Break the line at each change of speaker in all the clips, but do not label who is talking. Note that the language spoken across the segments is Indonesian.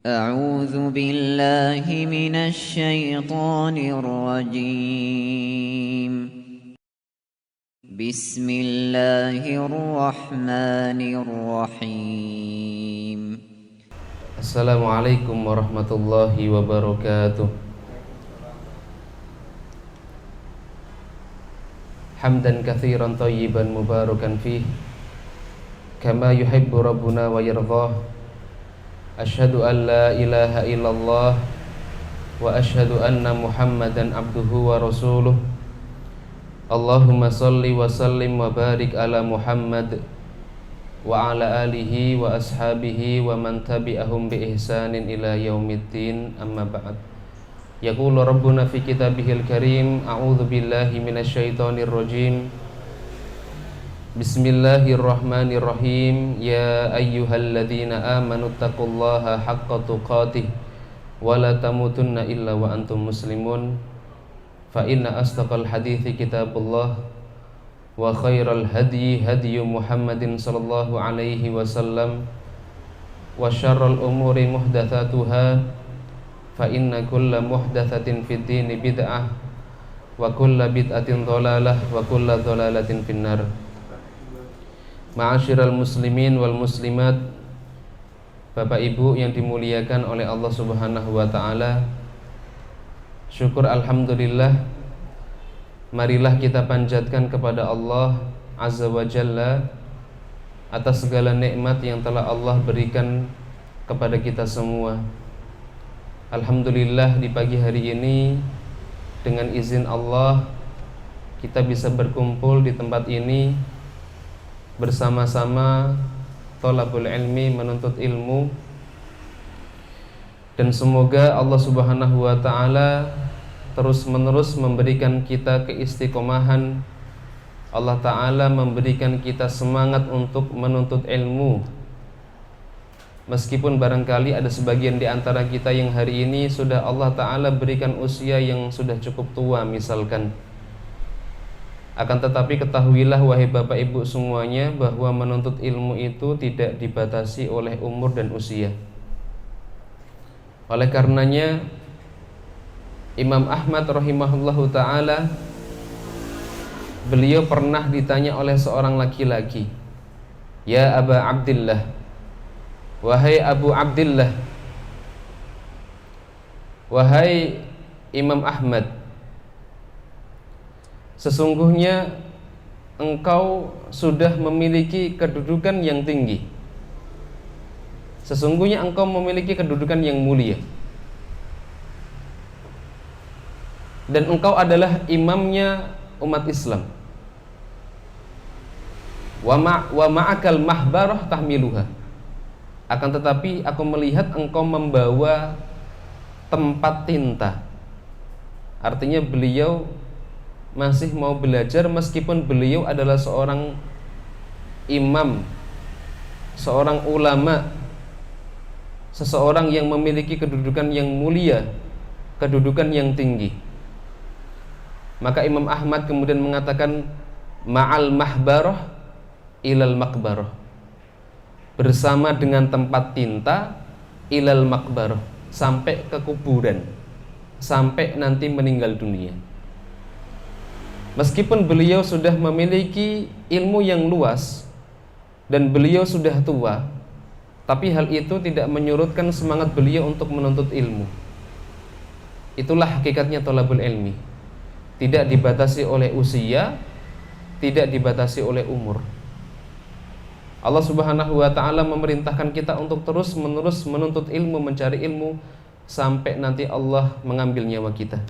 أعوذ بالله من الشيطان الرجيم. بسم الله الرحمن الرحيم.
Assalamualaikum warahmatullahi wabarakatuh. Hamdan katsiran thayyiban mubarakan fih kama yuhibbu rabbuna wa yardah. Asyhadu an la ilaha illallah wa asyhadu anna Muhammadan abduhu wa rasuluh. Allahumma salli wa sallim wa barik ala Muhammad wa ala alihi wa ashabihi wa man tabi'ahum bi ihsanin ila yaumiddin, amma ba'd. Yaqulu rabbuna fi kitabihil karim, a'udzu billahi minasyaitonir rajim. Bismillahirrahmanirrahim. Ya ayyuhalladzina amanu taqullaha haqqa tuqatih wa la tamutunna illa wa antum muslimun. Fa inna asdaqal hadithi kitabullah wa khairal hadyi hadyu Muhammadin sallallahu alaihi wasallam wa syarrul umuri muhdatsatuha fa inna kulla muhdatsatin fid dini bid'ah wa kulla bid'atin dhalalah wa kulla dhalalatin finnar. Ma'asyiral muslimin wal muslimat, Bapak Ibu yang dimuliakan oleh Allah Subhanahu wa taala, syukur alhamdulillah marilah kita panjatkan kepada Allah Azza wa Jalla atas segala nikmat yang telah Allah berikan kepada kita semua. Alhamdulillah di pagi hari ini dengan izin Allah kita bisa berkumpul di tempat ini bersama-sama thalabul ilmi, menuntut ilmu, dan semoga Allah Subhanahu wa taala terus-menerus memberikan kita keistiqomahan. Allah taala memberikan kita semangat untuk menuntut ilmu. Meskipun barangkali ada sebagian di antara kita yang hari ini sudah Allah taala berikan usia yang sudah cukup tua misalkan. Akan tetapi ketahuilah wahai Bapak Ibu semuanya bahwa menuntut ilmu itu tidak dibatasi oleh umur dan usia. Oleh karenanya Imam Ahmad rahimahullahu ta'ala, beliau pernah ditanya oleh seorang laki-laki, "Ya Aba Abdillah, wahai Abu Abdillah, wahai Imam Ahmad, sesungguhnya engkau sudah memiliki kedudukan yang tinggi. Sesungguhnya engkau memiliki kedudukan yang mulia. Dan engkau adalah imamnya umat Islam. Wa ma'akal mahbarah tahmiluha. Akan tetapi aku melihat engkau membawa tempat tinta." Artinya beliau masih mau belajar meskipun beliau adalah seorang imam, seorang ulama, seseorang yang memiliki kedudukan yang mulia, kedudukan yang tinggi. Maka Imam Ahmad kemudian mengatakan, ma'al mahbarah ilal makbarah, bersama dengan tempat tinta, ilal makbarah, sampai ke kuburan, sampai nanti meninggal dunia. Meskipun beliau sudah memiliki ilmu yang luas dan beliau sudah tua, tapi hal itu tidak menyurutkan semangat beliau untuk menuntut ilmu. Itulah hakikatnya thalabul ilmi. Tidak dibatasi oleh usia, tidak dibatasi oleh umur. Allah Subhanahu wa ta'ala memerintahkan kita untuk terus-menerus menuntut ilmu, mencari ilmu, sampai nanti Allah mengambil nyawa kita.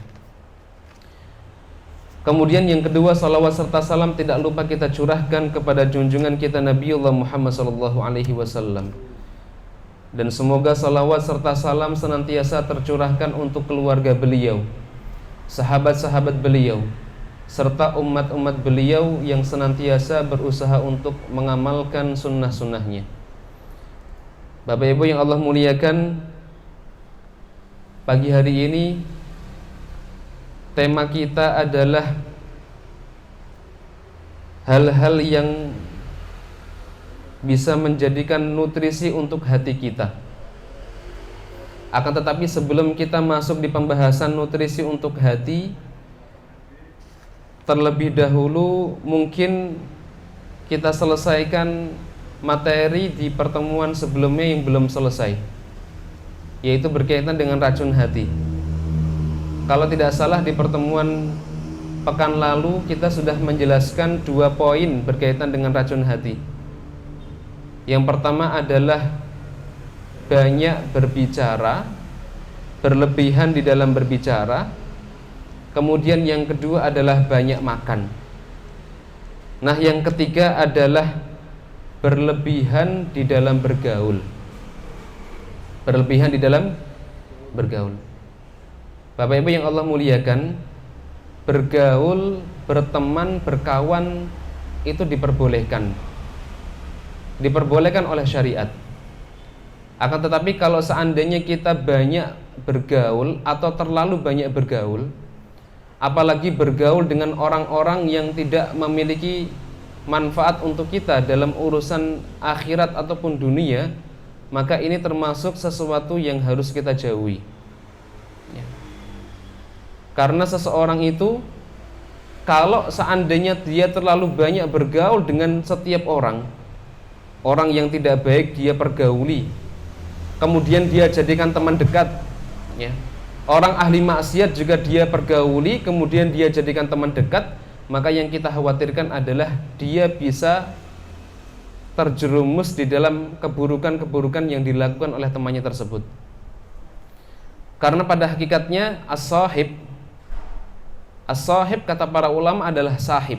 Kemudian yang kedua, salawat serta salam tidak lupa kita curahkan kepada junjungan kita Nabiullah Muhammad sallallahu alaihi wasallam. Dan semoga salawat serta salam senantiasa tercurahkan untuk keluarga beliau, sahabat-sahabat beliau, serta umat-umat beliau yang senantiasa berusaha untuk mengamalkan sunnah-sunnahnya. Bapak Ibu yang Allah muliakan, pagi hari ini tema kita adalah hal-hal yang bisa menjadikan nutrisi untuk hati kita. Akan tetapi sebelum kita masuk di pembahasan nutrisi untuk hati, terlebih dahulu mungkin kita selesaikan materi di pertemuan sebelumnya yang belum selesai, yaitu berkaitan dengan racun hati. Kalau tidak salah di pertemuan pekan lalu kita sudah menjelaskan 2 poin berkaitan dengan racun hati. Yang pertama adalah banyak berbicara, berlebihan di dalam berbicara. Kemudian yang kedua adalah banyak makan. Nah, yang ketiga adalah berlebihan di dalam bergaul. Berlebihan di dalam bergaul. Bapak Ibu yang Allah muliakan, bergaul, berteman, berkawan itu diperbolehkan. Diperbolehkan oleh syariat. Akan tetapi kalau seandainya kita banyak bergaul atau terlalu banyak bergaul, apalagi bergaul dengan orang-orang yang tidak memiliki manfaat untuk kita dalam urusan akhirat ataupun dunia, maka ini termasuk sesuatu yang harus kita jauhi. Karena seseorang itu kalau seandainya dia terlalu banyak bergaul dengan setiap orang yang tidak baik dia pergauli, kemudian dia jadikan teman dekat, ya. Orang ahli maksiat juga dia pergauli, kemudian dia jadikan teman dekat, maka yang kita khawatirkan adalah dia bisa terjerumus di dalam keburukan-keburukan yang dilakukan oleh temannya tersebut. Karena pada hakikatnya as-sahib kata para ulama adalah sahib.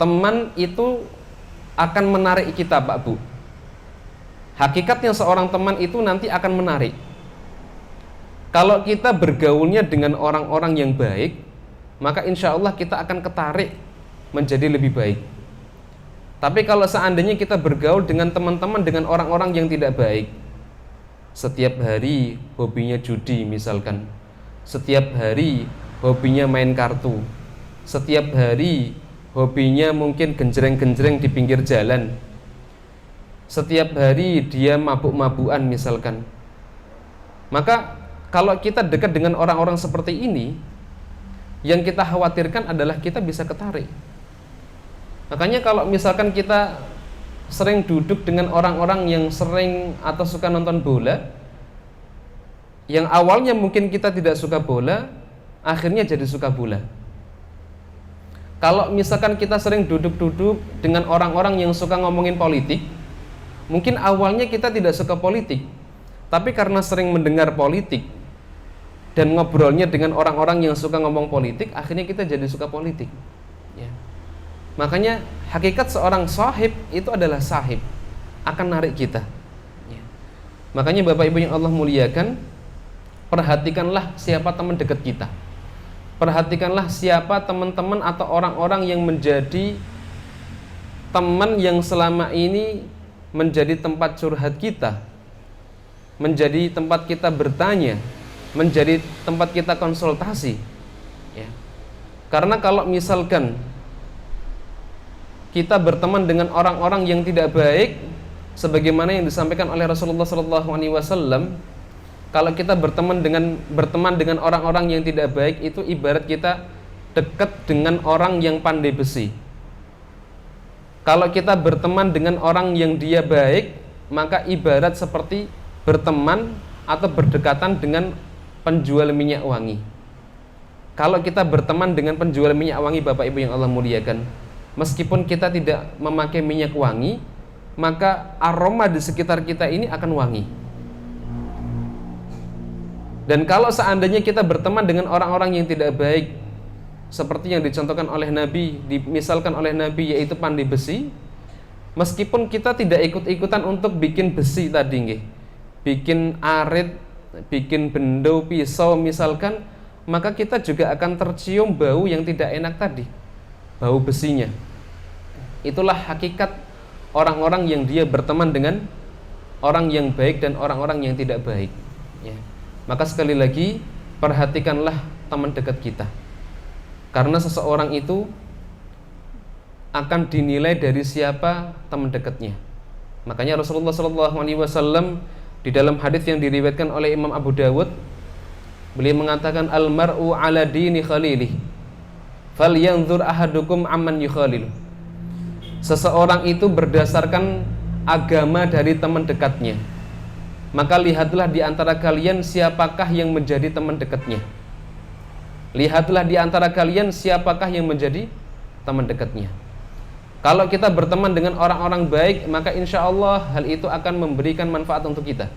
Teman itu akan menarik kita, Pak Bu. Hakikatnya seorang teman itu nanti akan menarik. Kalau kita bergaulnya dengan orang-orang yang baik, maka insya Allah kita akan ketarik menjadi lebih baik. Tapi kalau seandainya kita bergaul dengan teman-teman dengan orang-orang yang tidak baik, setiap hari hobinya judi misalkan, setiap hari hobinya main kartu, setiap hari hobinya mungkin genjreng-genjreng di pinggir jalan, setiap hari dia mabuk-mabukan misalkan, maka kalau kita dekat dengan orang-orang seperti ini, yang kita khawatirkan adalah kita bisa ketarik. Makanya kalau misalkan kita sering duduk dengan orang-orang yang sering atau suka nonton bola, yang awalnya mungkin kita tidak suka bola, akhirnya jadi suka bola. Kalau misalkan kita sering duduk-duduk dengan orang-orang yang suka ngomongin politik, mungkin awalnya kita tidak suka politik, tapi karena sering mendengar politik dan ngobrolnya dengan orang-orang yang suka ngomong politik, akhirnya kita jadi suka politik, ya. Makanya hakikat seorang sahib itu adalah sahib, akan narik kita, ya. Makanya Bapak Ibu yang Allah muliakan, perhatikanlah siapa teman dekat kita. Perhatikanlah siapa teman-teman atau orang-orang yang menjadi teman yang selama ini menjadi tempat curhat kita, menjadi tempat kita bertanya, menjadi tempat kita konsultasi, ya. Karena kalau misalkan kita berteman dengan orang-orang yang tidak baik, sebagaimana yang disampaikan oleh Rasulullah SAW, kalau kita berteman dengan orang-orang yang tidak baik, itu ibarat kita dekat dengan orang yang pandai besi. Kalau kita berteman dengan orang yang dia baik, maka ibarat seperti berteman atau berdekatan dengan penjual minyak wangi. Kalau kita berteman dengan penjual minyak wangi, Bapak Ibu yang Allah muliakan, meskipun kita tidak memakai minyak wangi, maka aroma di sekitar kita ini akan wangi. Dan kalau seandainya kita berteman dengan orang-orang yang tidak baik, seperti yang dicontohkan oleh Nabi, dimisalkan oleh Nabi, yaitu pandai besi, meskipun kita tidak ikut-ikutan untuk bikin besi tadi, nggih, bikin arit, bikin bendo, pisau misalkan, maka kita juga akan tercium bau yang tidak enak tadi, bau besinya. Itulah hakikat orang-orang yang dia berteman dengan orang yang baik dan orang-orang yang tidak baik, ya. Maka sekali lagi, perhatikanlah teman dekat kita, karena seseorang itu akan dinilai dari siapa teman dekatnya. Makanya Rasulullah SAW Di dalam hadis yang diriwayatkan oleh Imam Abu Dawud, beliau mengatakan al-mar'u ala dini khalilih falyanzur ahadukum amman yukhalilu. Seseorang itu berdasarkan agama dari teman dekatnya, maka lihatlah di antara kalian siapakah yang menjadi teman dekatnya. Lihatlah di antara kalian siapakah yang menjadi teman dekatnya. Kalau kita berteman dengan orang-orang baik, maka insya Allah hal itu akan memberikan manfaat untuk kita.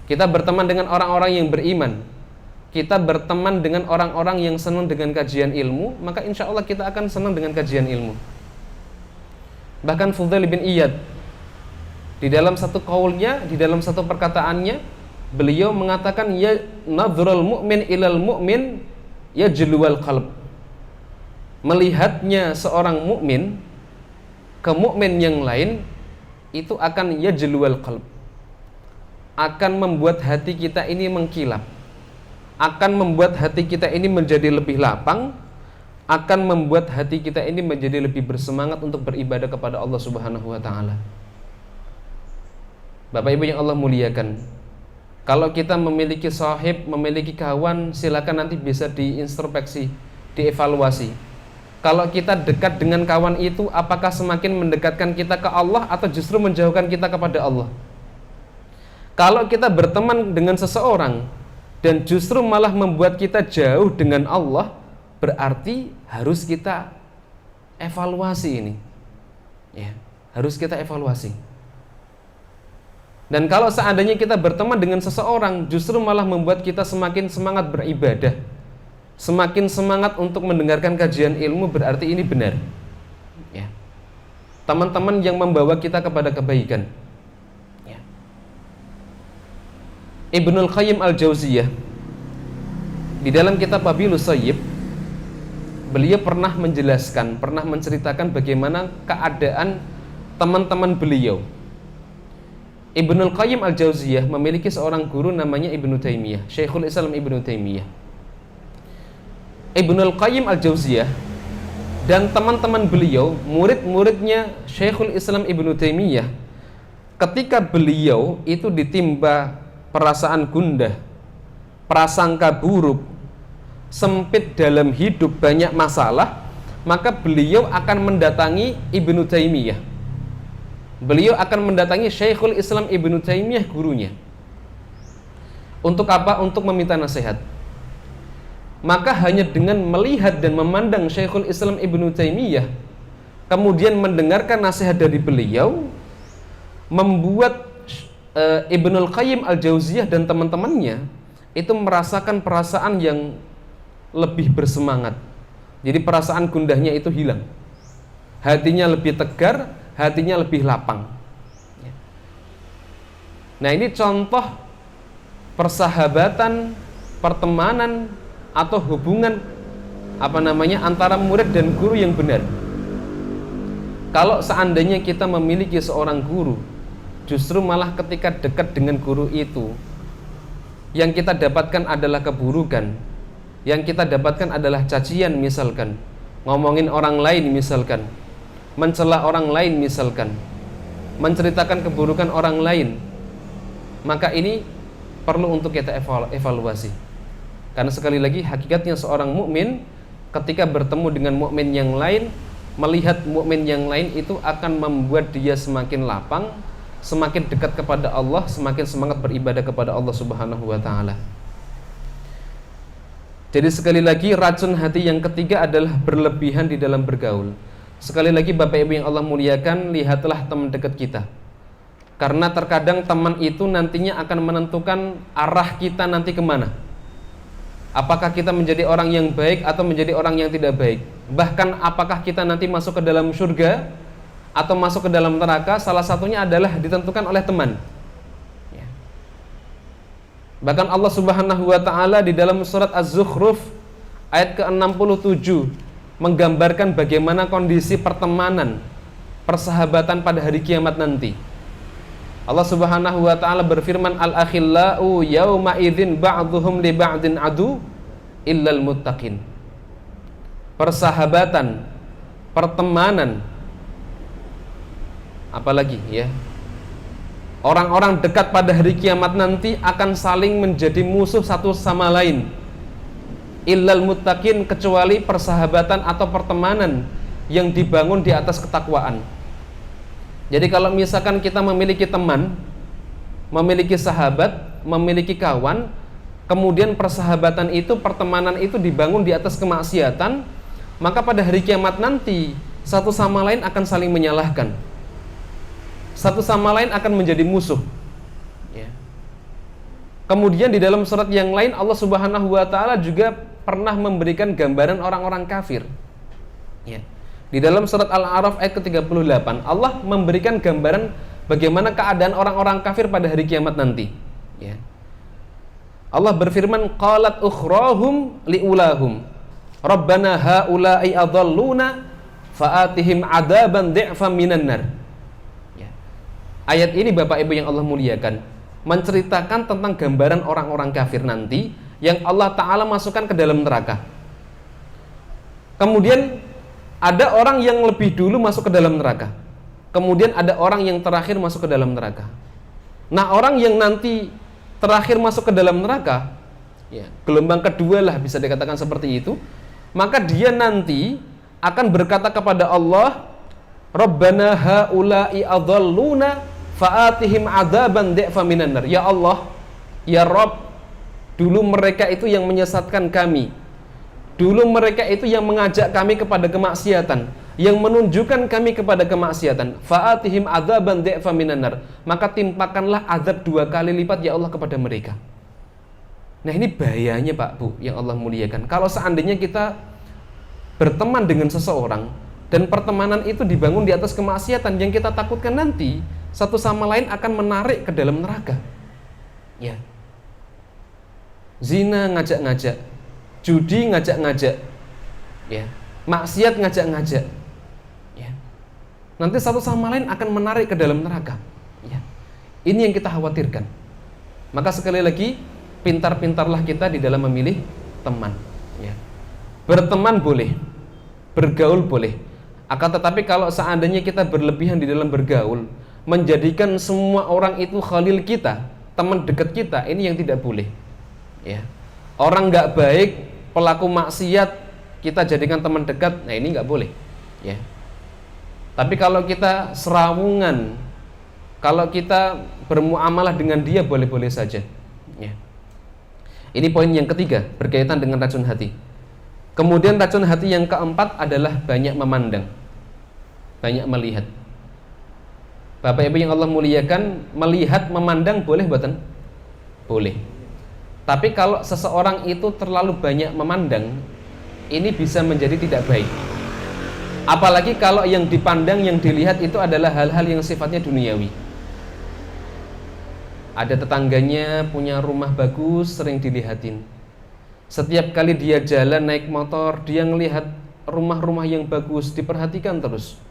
Kita berteman dengan orang-orang yang beriman, kita berteman dengan orang-orang yang senang dengan kajian ilmu, maka insya Allah kita akan senang dengan kajian ilmu. Bahkan Fudail bin Iyad, di dalam satu qaulnya, di dalam satu perkataannya, beliau mengatakan ya nadhrul mu'min ilal mu'min ya jluwal qalb. Melihatnya seorang mukmin ke mukmin yang lain itu akan yajluwal qalb, akan membuat hati kita ini mengkilap, akan membuat hati kita ini menjadi lebih lapang, akan membuat hati kita ini menjadi lebih bersemangat untuk beribadah kepada Allah Subhanahu wa taala. Bapak Ibu yang Allah muliakan, kalau kita memiliki sahib, memiliki kawan, silakan nanti bisa diintrospeksi, dievaluasi. Kalau kita dekat dengan kawan itu, apakah semakin mendekatkan kita ke Allah atau justru menjauhkan kita kepada Allah? Kalau kita berteman dengan seseorang dan justru malah membuat kita jauh dengan Allah, berarti harus kita evaluasi ini. Ya, harus kita evaluasi. Dan kalau seandainya kita berteman dengan seseorang justru malah membuat kita semakin semangat beribadah, semakin semangat untuk mendengarkan kajian ilmu, berarti ini benar. Ya. Teman-teman yang membawa kita kepada kebaikan. Ya. Ibnul Qayyim al-Jauziyah di dalam kitab Wabilus Shayyib, beliau pernah menjelaskan, pernah menceritakan bagaimana keadaan teman-teman beliau. Ibnul Qayyim al-Jauziyah memiliki seorang guru namanya Ibnu Taimiyah, Syekhul Islam Ibnu Taimiyah. Ibnul Qayyim al-Jauziyah dan teman-teman beliau, murid-muridnya Syekhul Islam Ibnu Taimiyah, ketika beliau itu ditimpa perasaan gundah, prasangka buruk, sempit dalam hidup, banyak masalah, maka beliau akan mendatangi Ibnu Taimiyah. Beliau akan mendatangi Syekhul Islam Ibnu Taimiyah, gurunya. Untuk apa? Untuk meminta nasihat. Maka hanya dengan melihat dan memandang Syekhul Islam Ibnu Taimiyah, kemudian mendengarkan nasihat dari beliau, membuat Ibnul Qayyim al-Jauziyah dan teman-temannya itu merasakan perasaan yang lebih bersemangat. Jadi perasaan gundahnya itu hilang, hatinya lebih tegar, hatinya lebih lapang. Nah, ini contoh persahabatan, pertemanan atau hubungan antara murid dan guru yang benar. Kalau seandainya kita memiliki seorang guru, justru malah ketika dekat dengan guru itu, yang kita dapatkan adalah keburukan, yang kita dapatkan adalah cacian, misalkan ngomongin orang lain, misalkan mencela orang lain, misalkan menceritakan keburukan orang lain, maka ini perlu untuk kita evaluasi. Karena sekali lagi hakikatnya seorang mukmin ketika bertemu dengan mukmin yang lain, melihat mukmin yang lain itu akan membuat dia semakin lapang, semakin dekat kepada Allah, semakin semangat beribadah kepada Allah Subhanahu wa taala. Jadi sekali lagi racun hati yang ketiga adalah berlebihan di dalam bergaul. Sekali lagi Bapak Ibu yang Allah muliakan, lihatlah teman dekat kita. Karena terkadang teman itu nantinya akan menentukan arah kita nanti kemana. Apakah kita menjadi orang yang baik atau menjadi orang yang tidak baik. Bahkan apakah kita nanti masuk ke dalam surga atau masuk ke dalam neraka, salah satunya adalah ditentukan oleh teman. Ya. Bahkan Allah Subhanahu wa ta'ala di dalam surat Az-Zukhruf ayat ke-67 menggambarkan bagaimana kondisi pertemanan, persahabatan pada hari kiamat nanti. Allah Subhanahu wa ta'ala berfirman, al-akhillau yawma idzin ba'dhuhum li ba'din adu illal muttaqin. Persahabatan, pertemanan, apalagi ya, Orang-orang dekat pada hari kiamat nanti akan saling menjadi musuh satu sama lain. Illal muttaqin, kecuali persahabatan atau pertemanan yang dibangun di atas ketakwaan. Jadi kalau misalkan kita memiliki teman, memiliki sahabat, memiliki kawan, kemudian persahabatan itu, pertemanan itu dibangun di atas kemaksiatan, maka pada hari kiamat nanti satu sama lain akan saling menyalahkan. Satu sama lain akan menjadi musuh. Ya. Kemudian di dalam surat yang lain Allah Subhanahu wa taala juga pernah memberikan gambaran orang-orang kafir. Ya. Di dalam surat Al-A'raf ayat ke-38 Allah memberikan gambaran bagaimana keadaan orang-orang kafir pada hari kiamat nanti. Ya. Allah berfirman, qalat ukhrahum liulahum rabbana haula'i adalluna fa'atihim adaban di'fam minan nar. Ya. Ayat ini Bapak Ibu yang Allah muliakan menceritakan tentang gambaran orang-orang kafir nanti yang Allah Ta'ala masukkan ke dalam neraka. Kemudian ada orang yang lebih dulu masuk ke dalam neraka, kemudian ada orang yang terakhir masuk ke dalam neraka. Nah, orang yang nanti terakhir masuk ke dalam neraka, ya, gelombang kedua lah bisa dikatakan seperti itu, maka dia nanti akan berkata kepada Allah, Rabbana haula'i adalluna fa'atihim adaban di'fa minan nar. Ya Allah, ya Rabb, dulu mereka itu yang menyesatkan kami, dulu mereka itu yang mengajak kami kepada kemaksiatan, yang menunjukkan kami kepada kemaksiatan. Fa'atihim adzaban di'fa minan nar. Maka timpakanlah azab 2 kali lipat ya Allah kepada mereka. Nah, ini bahayanya Pak Bu yang Allah muliakan. Kalau seandainya kita berteman dengan seseorang dan pertemanan itu dibangun di atas kemaksiatan, yang kita takutkan nanti satu sama lain akan menarik ke dalam neraka. Ya. Zina ngajak-ngajak, judi ngajak-ngajak, ya, maksiat ngajak-ngajak, ya. Nanti satu sama lain akan menarik ke dalam neraka, ya. Ini yang kita khawatirkan. Maka sekali lagi, pintar-pintarlah kita di dalam memilih teman, ya. Berteman boleh, bergaul boleh, akan tetapi kalau seandainya kita berlebihan di dalam bergaul, menjadikan semua orang itu khalil kita, teman dekat kita, ini yang tidak boleh, ya. Orang nggak baik, pelaku maksiat kita jadikan teman dekat, nah ini nggak boleh, ya. Tapi kalau kita serawungan, kalau kita bermuamalah dengan dia, boleh-boleh saja, ya. Ini poin yang ketiga berkaitan dengan racun hati. Kemudian racun hati yang keempat adalah banyak memandang, banyak melihat. Bapak Ibu yang Allah muliakan, melihat, memandang boleh buatan? Boleh. Tapi kalau seseorang itu terlalu banyak memandang, ini bisa menjadi tidak baik. Apalagi kalau yang dipandang, yang dilihat itu adalah hal-hal yang sifatnya duniawi. Ada tetangganya punya rumah bagus, sering dilihatin. Setiap kali dia jalan naik motor, dia ngelihat rumah-rumah yang bagus, diperhatikan terus.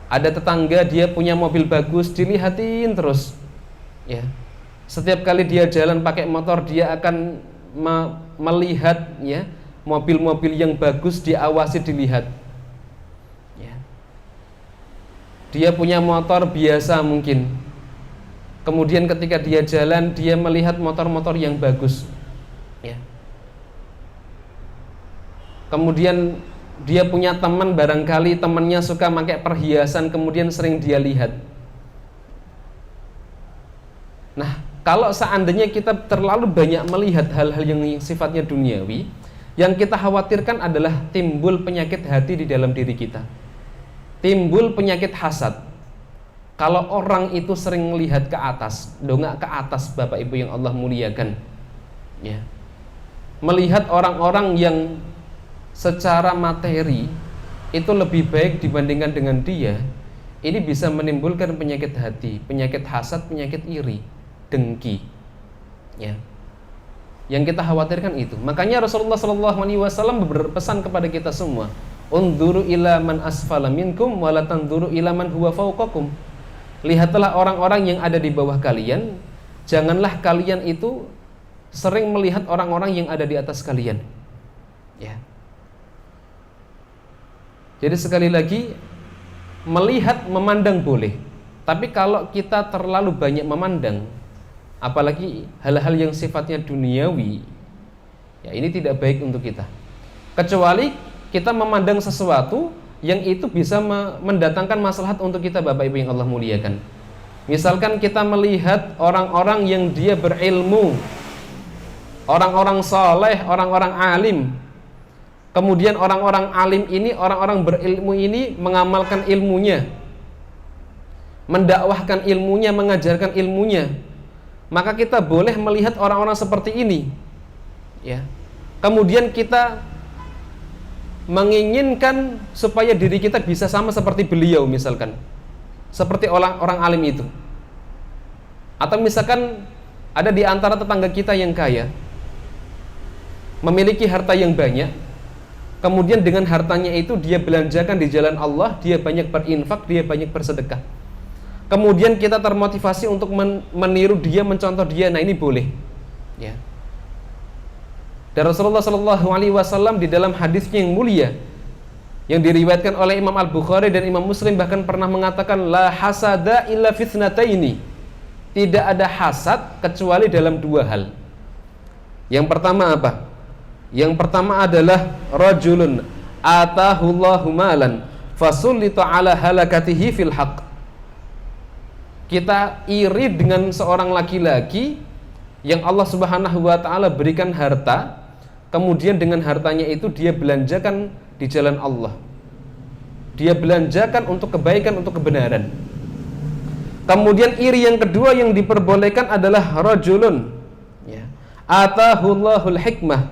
Ada tetangga dia punya mobil bagus, dilihatin terus, ya. Setiap kali dia jalan pakai motor, dia akan melihat, ya, mobil-mobil yang bagus, diawasi, dilihat, ya. Dia punya motor biasa mungkin, kemudian ketika dia jalan, dia melihat motor-motor yang bagus, ya. Kemudian dia punya teman, barangkali temannya suka pakai perhiasan, kemudian sering dia lihat. Nah, kalau seandainya kita terlalu banyak melihat hal-hal yang sifatnya duniawi, yang kita khawatirkan adalah timbul penyakit hati di dalam diri kita, timbul penyakit hasad. Kalau orang itu sering melihat ke atas, dongak ke atas, Bapak Ibu yang Allah muliakan, ya, melihat orang-orang yang secara materi itu lebih baik dibandingkan dengan dia, ini bisa menimbulkan penyakit hati, penyakit hasad, penyakit iri, dengki, ya. Yang kita khawatirkan itu. Makanya Rasulullah SAW berpesan kepada kita semua, unzuru ila man asfala minkum wa la tanzuru ila man huwa fawqakum. Lihatlah orang-orang yang ada di bawah kalian, janganlah kalian itu sering melihat orang-orang yang ada di atas kalian, ya. Jadi sekali lagi, melihat, memandang boleh, Tapi kalau kita terlalu banyak memandang, apalagi hal-hal yang sifatnya duniawi, ya ini tidak baik untuk kita. Kecuali kita memandang sesuatu yang itu bisa mendatangkan maslahat untuk kita, Bapak Ibu yang Allah muliakan. Misalkan kita melihat orang-orang yang dia berilmu, orang-orang soleh, orang-orang alim. Kemudian orang-orang alim ini, orang-orang berilmu ini mengamalkan ilmunya, mendakwahkan ilmunya, mengajarkan ilmunya. Maka kita boleh melihat orang-orang seperti ini, ya. Kemudian kita menginginkan supaya diri kita bisa sama seperti beliau, misalkan seperti orang alim itu. Atau misalkan ada di antara tetangga kita yang kaya, memiliki harta yang banyak, kemudian dengan hartanya itu dia belanjakan di jalan Allah, dia banyak berinfak, dia banyak bersedekah. Kemudian kita termotivasi untuk meniru dia, mencontoh dia. Nah, ini boleh, ya. Dan Rasulullah SAW di dalam hadisnya yang mulia yang diriwayatkan oleh Imam Al-Bukhari dan Imam Muslim bahkan pernah mengatakan, la hasada illa fitnataini. Tidak ada hasad kecuali dalam dua hal. Yang pertama apa? Yang pertama adalah rajulun atahullahu malan fasullita ala halakatihi fil haqq. Kita iri dengan seorang laki-laki yang Allah Subhanahu wa taala berikan harta, kemudian dengan hartanya itu dia belanjakan di jalan Allah. Dia belanjakan untuk kebaikan, untuk kebenaran. Kemudian iri yang kedua yang diperbolehkan adalah rajulun, ya, atahullahul hikmah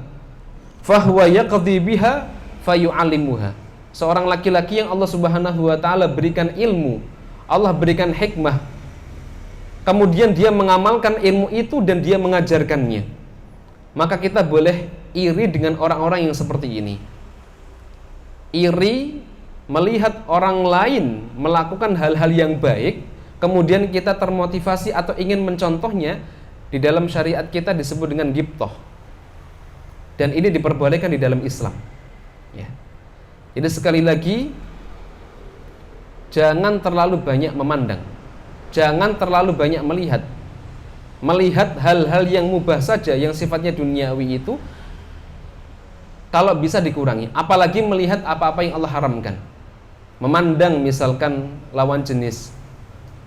fahuwa yaqdi biha fayu'allimuha. Seorang laki-laki yang Allah Subhanahu wa taala berikan ilmu, Allah berikan hikmah, kemudian dia mengamalkan ilmu itu dan dia mengajarkannya. Maka kita boleh iri dengan orang-orang yang seperti ini. Iri melihat orang lain melakukan hal-hal yang baik, kemudian kita termotivasi atau ingin mencontohnya. Di dalam syariat kita disebut dengan ghibthah. Dan ini diperbolehkan di dalam Islam, ya. Jadi sekali lagi, jangan terlalu banyak memandang, jangan terlalu banyak melihat hal-hal yang mubah saja, yang sifatnya duniawi itu, kalau bisa dikurangi. Apalagi melihat apa-apa yang Allah haramkan. Memandang misalkan lawan jenis,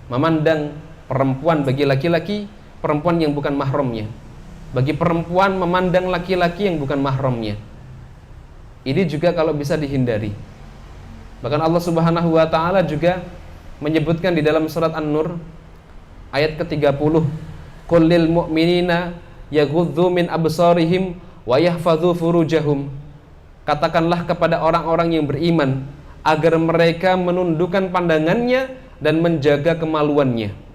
memandang perempuan bagi laki-laki, perempuan yang bukan mahramnya. Bagi perempuan memandang laki-laki yang bukan mahramnya. Ini juga kalau bisa dihindari. Bahkan Allah Subhanahu wa taala juga menyebutkan di dalam surat An-Nur ayat ke-30, qul lil mu'minina yaghuddu min absarihim wa yahfadzu furujahum. Katakanlah kepada orang-orang yang beriman agar mereka menundukkan pandangannya dan menjaga kemaluannya.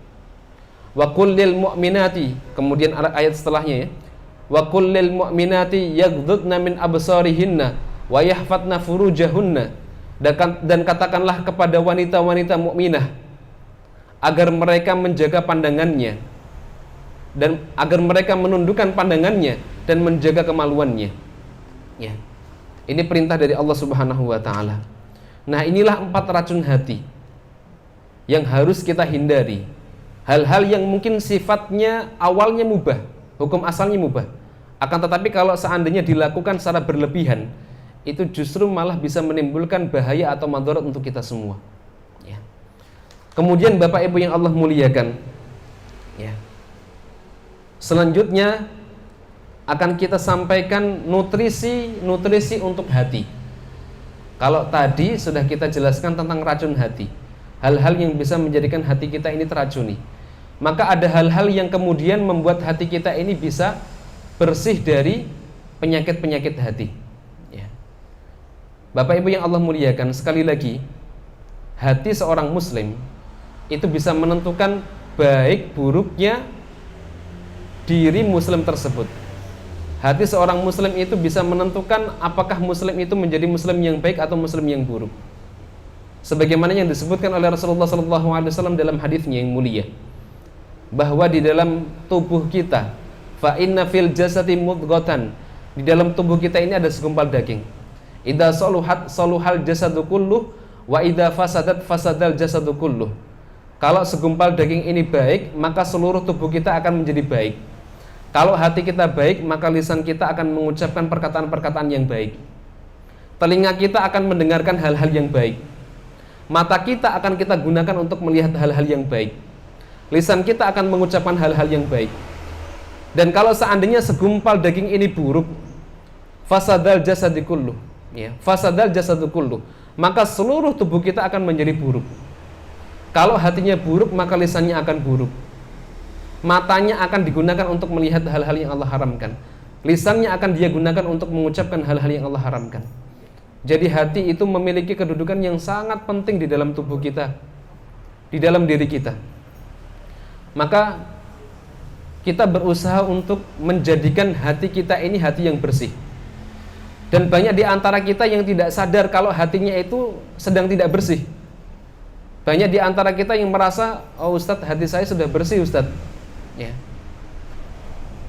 Wa qul lil mu'minati, kemudian ayat setelahnya, ya, wa qul lil mu'minati yaghdudna min absarihinna wa yahfadna furujahunna. Dan katakanlah kepada wanita-wanita mukminah agar mereka menjaga pandangannya dan agar mereka menundukkan pandangannya dan menjaga kemaluannya, ya. Ini perintah dari Allah Subhanahu wa taala. Nah, inilah 4 racun hati yang harus kita hindari. Hal-hal yang mungkin sifatnya awalnya mubah, hukum asalnya mubah, akan tetapi kalau seandainya dilakukan secara berlebihan, itu justru malah bisa menimbulkan bahaya atau madarat untuk kita semua, ya. Kemudian Bapak Ibu yang Allah muliakan, ya, selanjutnya akan kita sampaikan nutrisi untuk hati. Kalau tadi sudah kita jelaskan tentang racun hati, hal-hal yang bisa menjadikan hati kita ini teracuni, maka ada hal-hal yang kemudian membuat hati kita ini bisa bersih dari penyakit-penyakit hati, ya. Bapak Ibu yang Allah muliakan, sekali lagi, hati seorang muslim itu bisa menentukan baik buruknya diri muslim tersebut. Hati seorang muslim itu bisa menentukan apakah muslim itu menjadi muslim yang baik atau muslim yang buruk. Sebagaimana yang disebutkan oleh Rasulullah SAW dalam hadisnya yang mulia, bahwa di dalam tubuh kita, fa inna fil jasadi mudghatan, di dalam tubuh kita ini ada segumpal daging. Idza saluhat saluhal jasadu kulluh wa idza fasadat fasadal jasadu kulluh. Kalau segumpal daging ini baik, maka seluruh tubuh kita akan menjadi baik. Kalau hati kita baik, maka lisan kita akan mengucapkan perkataan-perkataan yang baik. Telinga kita akan mendengarkan hal-hal yang baik. Mata kita akan kita gunakan untuk melihat hal-hal yang baik. Lisan kita akan mengucapkan hal-hal yang baik. Dan kalau seandainya segumpal daging ini buruk, fasadal jasadi kulluh, ya, fasadal jasadu kulluh, maka seluruh tubuh kita akan menjadi buruk. Kalau hatinya buruk, maka lisannya akan buruk. Matanya akan digunakan untuk melihat hal-hal yang Allah haramkan. Lisannya akan dia gunakan untuk mengucapkan hal-hal yang Allah haramkan. Jadi hati itu memiliki kedudukan yang sangat penting di dalam tubuh kita, di dalam diri kita. Maka kita berusaha untuk menjadikan hati kita ini hati yang bersih. Dan banyak di antara kita yang tidak sadar kalau hatinya itu sedang tidak bersih. Banyak di antara kita yang merasa, oh Ustadz, hati saya sudah bersih Ustadz, ya.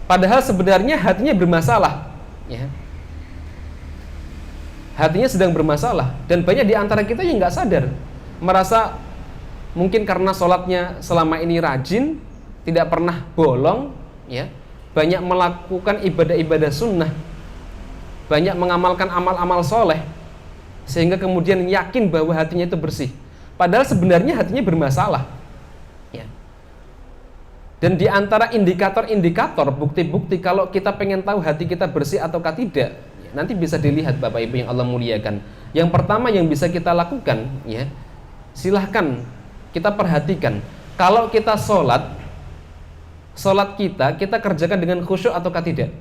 Padahal sebenarnya hatinya bermasalah, ya. Hatinya sedang bermasalah. Dan banyak di antara kita yang nggak sadar, merasa mungkin karena sholatnya selama ini rajin, tidak pernah bolong, ya, banyak melakukan ibadah-ibadah sunnah, banyak mengamalkan amal-amal soleh, sehingga kemudian yakin bahwa hatinya itu bersih. Padahal sebenarnya hatinya bermasalah, ya. Dan di antara indikator-indikator, bukti-bukti kalau kita pengen tahu hati kita bersih ataukah tidak, nanti bisa dilihat Bapak Ibu yang Allah muliakan. Yang pertama yang bisa kita lakukan, ya, silahkan kita perhatikan. Kalau kita sholat kita kerjakan dengan khusyuk ataukah tidak,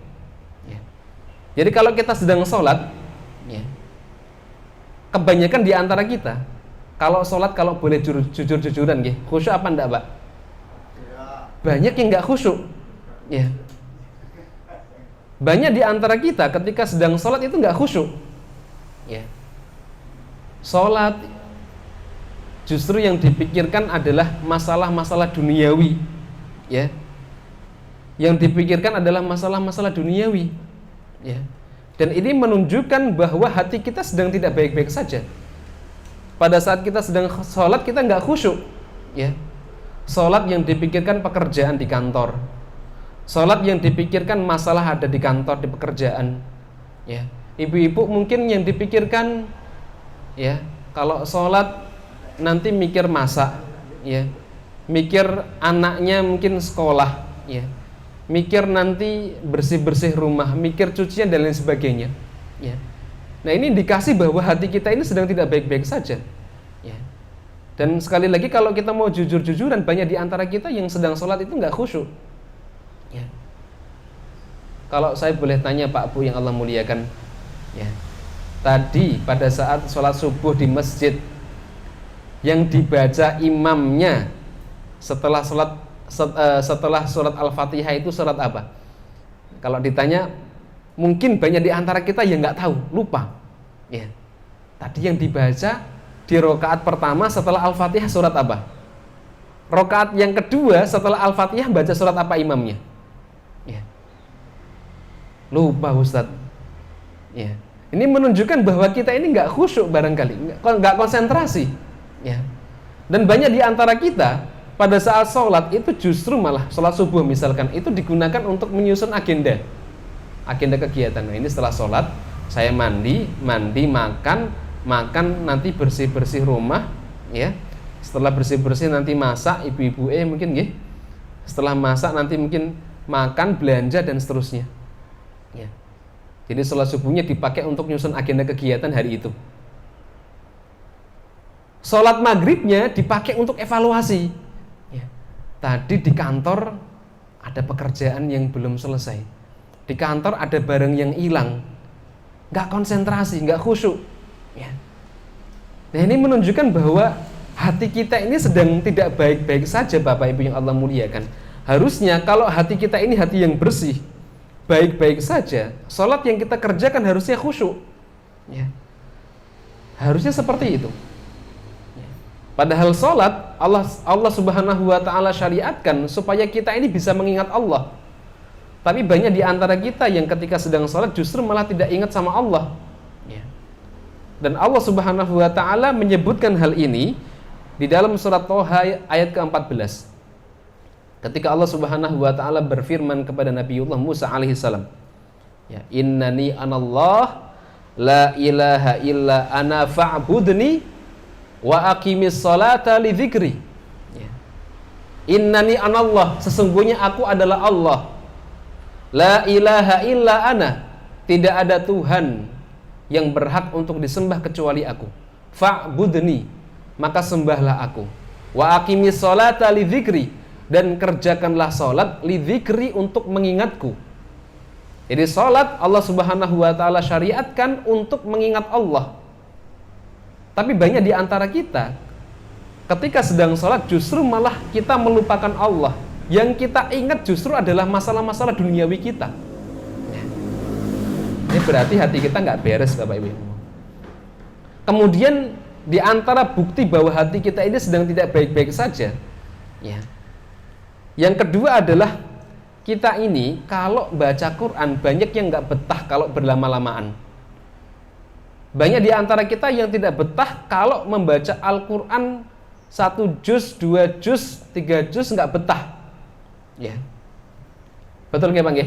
ya. Jadi kalau kita sedang sholat, ya, kebanyakan di antara kita kalau sholat, kalau boleh jujur-jujuran, ya, khusyuk apa enggak, Pak? Banyak yang enggak khusyuk, ya. Banyak di antara kita ketika sedang sholat itu enggak khusyuk, ya. Sholat justru yang dipikirkan adalah masalah-masalah duniawi, ya. Yang dipikirkan adalah masalah-masalah duniawi, ya. Dan ini menunjukkan bahwa hati kita sedang tidak baik-baik saja. Pada saat kita sedang sholat, kita nggak khusyuk, ya. Sholat yang dipikirkan pekerjaan di kantor, sholat yang dipikirkan masalah ada di kantor, di pekerjaan, ya. Ibu-ibu mungkin yang dipikirkan, ya, kalau sholat nanti mikir masak, ya, mikir anaknya mungkin sekolah, ya, mikir nanti bersih-bersih rumah, mikir cucian dan lain sebagainya, ya. Nah, ini indikasi bahwa hati kita ini sedang tidak baik-baik saja, ya. Dan sekali lagi kalau kita mau jujur-jujuran, banyak di antara kita yang sedang sholat itu nggak khusyuk, ya. Kalau saya boleh tanya Pak Bu yang Allah muliakan, ya, tadi pada saat sholat subuh di masjid, yang dibaca imamnya setelah surat Al-Fatihah itu surat apa? Kalau ditanya, mungkin banyak di antara kita yang nggak tahu, lupa, ya. Tadi yang dibaca di rakaat pertama setelah Al-Fatihah surat apa? Rakaat yang kedua setelah Al-Fatihah baca surat apa imamnya? Ya. Lupa Ustadz, ya. Ini menunjukkan bahwa kita ini nggak khusyuk barangkali, nggak konsentrasi, ya. Dan banyak di antara kita pada saat sholat itu justru malah sholat subuh misalkan itu digunakan untuk menyusun agenda kegiatan. Nah, ini setelah sholat saya mandi, makan nanti bersih rumah, ya. Setelah bersih nanti masak, ibu-ibu mungkin, ya. Setelah masak nanti mungkin makan, belanja dan seterusnya, ya. Jadi sholat subuhnya dipakai untuk menyusun agenda kegiatan hari itu. Sholat maghribnya dipakai untuk evaluasi. Tadi di kantor ada pekerjaan yang belum selesai, di kantor ada barang yang hilang, nggak konsentrasi, nggak khusyuk, ya. Nah, ini menunjukkan bahwa hati kita ini sedang tidak baik-baik saja Bapak Ibu yang Allah muliakan. Harusnya kalau hati kita ini hati yang bersih, baik-baik saja, sholat yang kita kerjakan harusnya khusyuk, ya. Harusnya seperti itu. Padahal sholat Allah Subhanahu wa ta'ala syariatkan supaya kita ini bisa mengingat Allah. Tapi banyak di antara kita yang ketika sedang sholat justru malah tidak ingat sama Allah, ya. Dan Allah Subhanahu wa ta'ala menyebutkan hal ini di dalam surat Thaha ayat ke-14. Ketika Allah Subhanahu wa taala berfirman kepada Nabiullah Musa alaihi salam, ya, innani anallah la ilaha illa ana fa'budni wa aqimis salata li dzikri. Ya. Innani anallah, sesungguhnya aku adalah Allah. La ilaha illa ana, tidak ada Tuhan yang berhak untuk disembah kecuali aku. Fa'budni, maka sembahlah aku. Wa aqimis salata li dzikri, dan kerjakanlah salat li dzikri, untuk mengingatku. Jadi salat Allah Subhanahu wa taala syariatkan untuk mengingat Allah. Tapi banyak di antara kita ketika sedang salat justru malah kita melupakan Allah. Yang kita ingat justru adalah masalah-masalah duniawi kita. Ini berarti hati kita nggak beres, Bapak Ibu. Kemudian di antara bukti bahwa hati kita ini sedang tidak baik-baik saja, ya. Yang kedua adalah kita ini kalau baca Quran banyak yang nggak betah kalau berlama-lamaan. Banyak di antara kita yang tidak betah kalau membaca Al-Quran 1 juz, 2 juz, 3 juz, nggak betah. Ya, betul nggak Bang?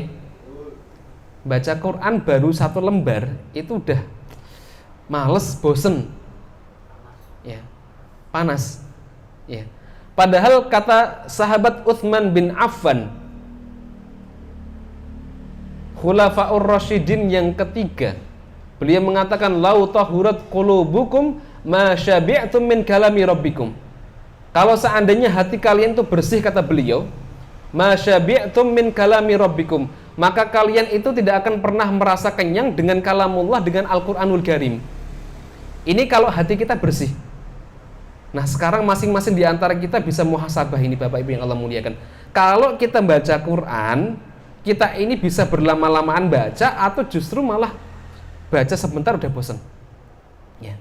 Baca Quran baru 1 lembar itu udah males, bosen, ya, panas, ya. Padahal kata sahabat Utsman bin Affan, Khulafaur Rasyidin yang ketiga, beliau mengatakan, lau tahurat qulubukum ma syabi'tum min kalami rabbikum. Kalau seandainya hati kalian itu bersih, kata beliau, ma syabi'tum min kalami rabbikum, maka kalian itu tidak akan pernah merasa kenyang dengan kalamullah, dengan Al-Qur'anul Karim. Ini kalau hati kita bersih. Nah, sekarang masing-masing di antara kita bisa muhasabah ini, Bapak Ibu yang Allah muliakan. Kalau kita baca Quran, kita ini bisa berlama-lamaan baca atau justru malah baca sebentar udah bosan. Ya.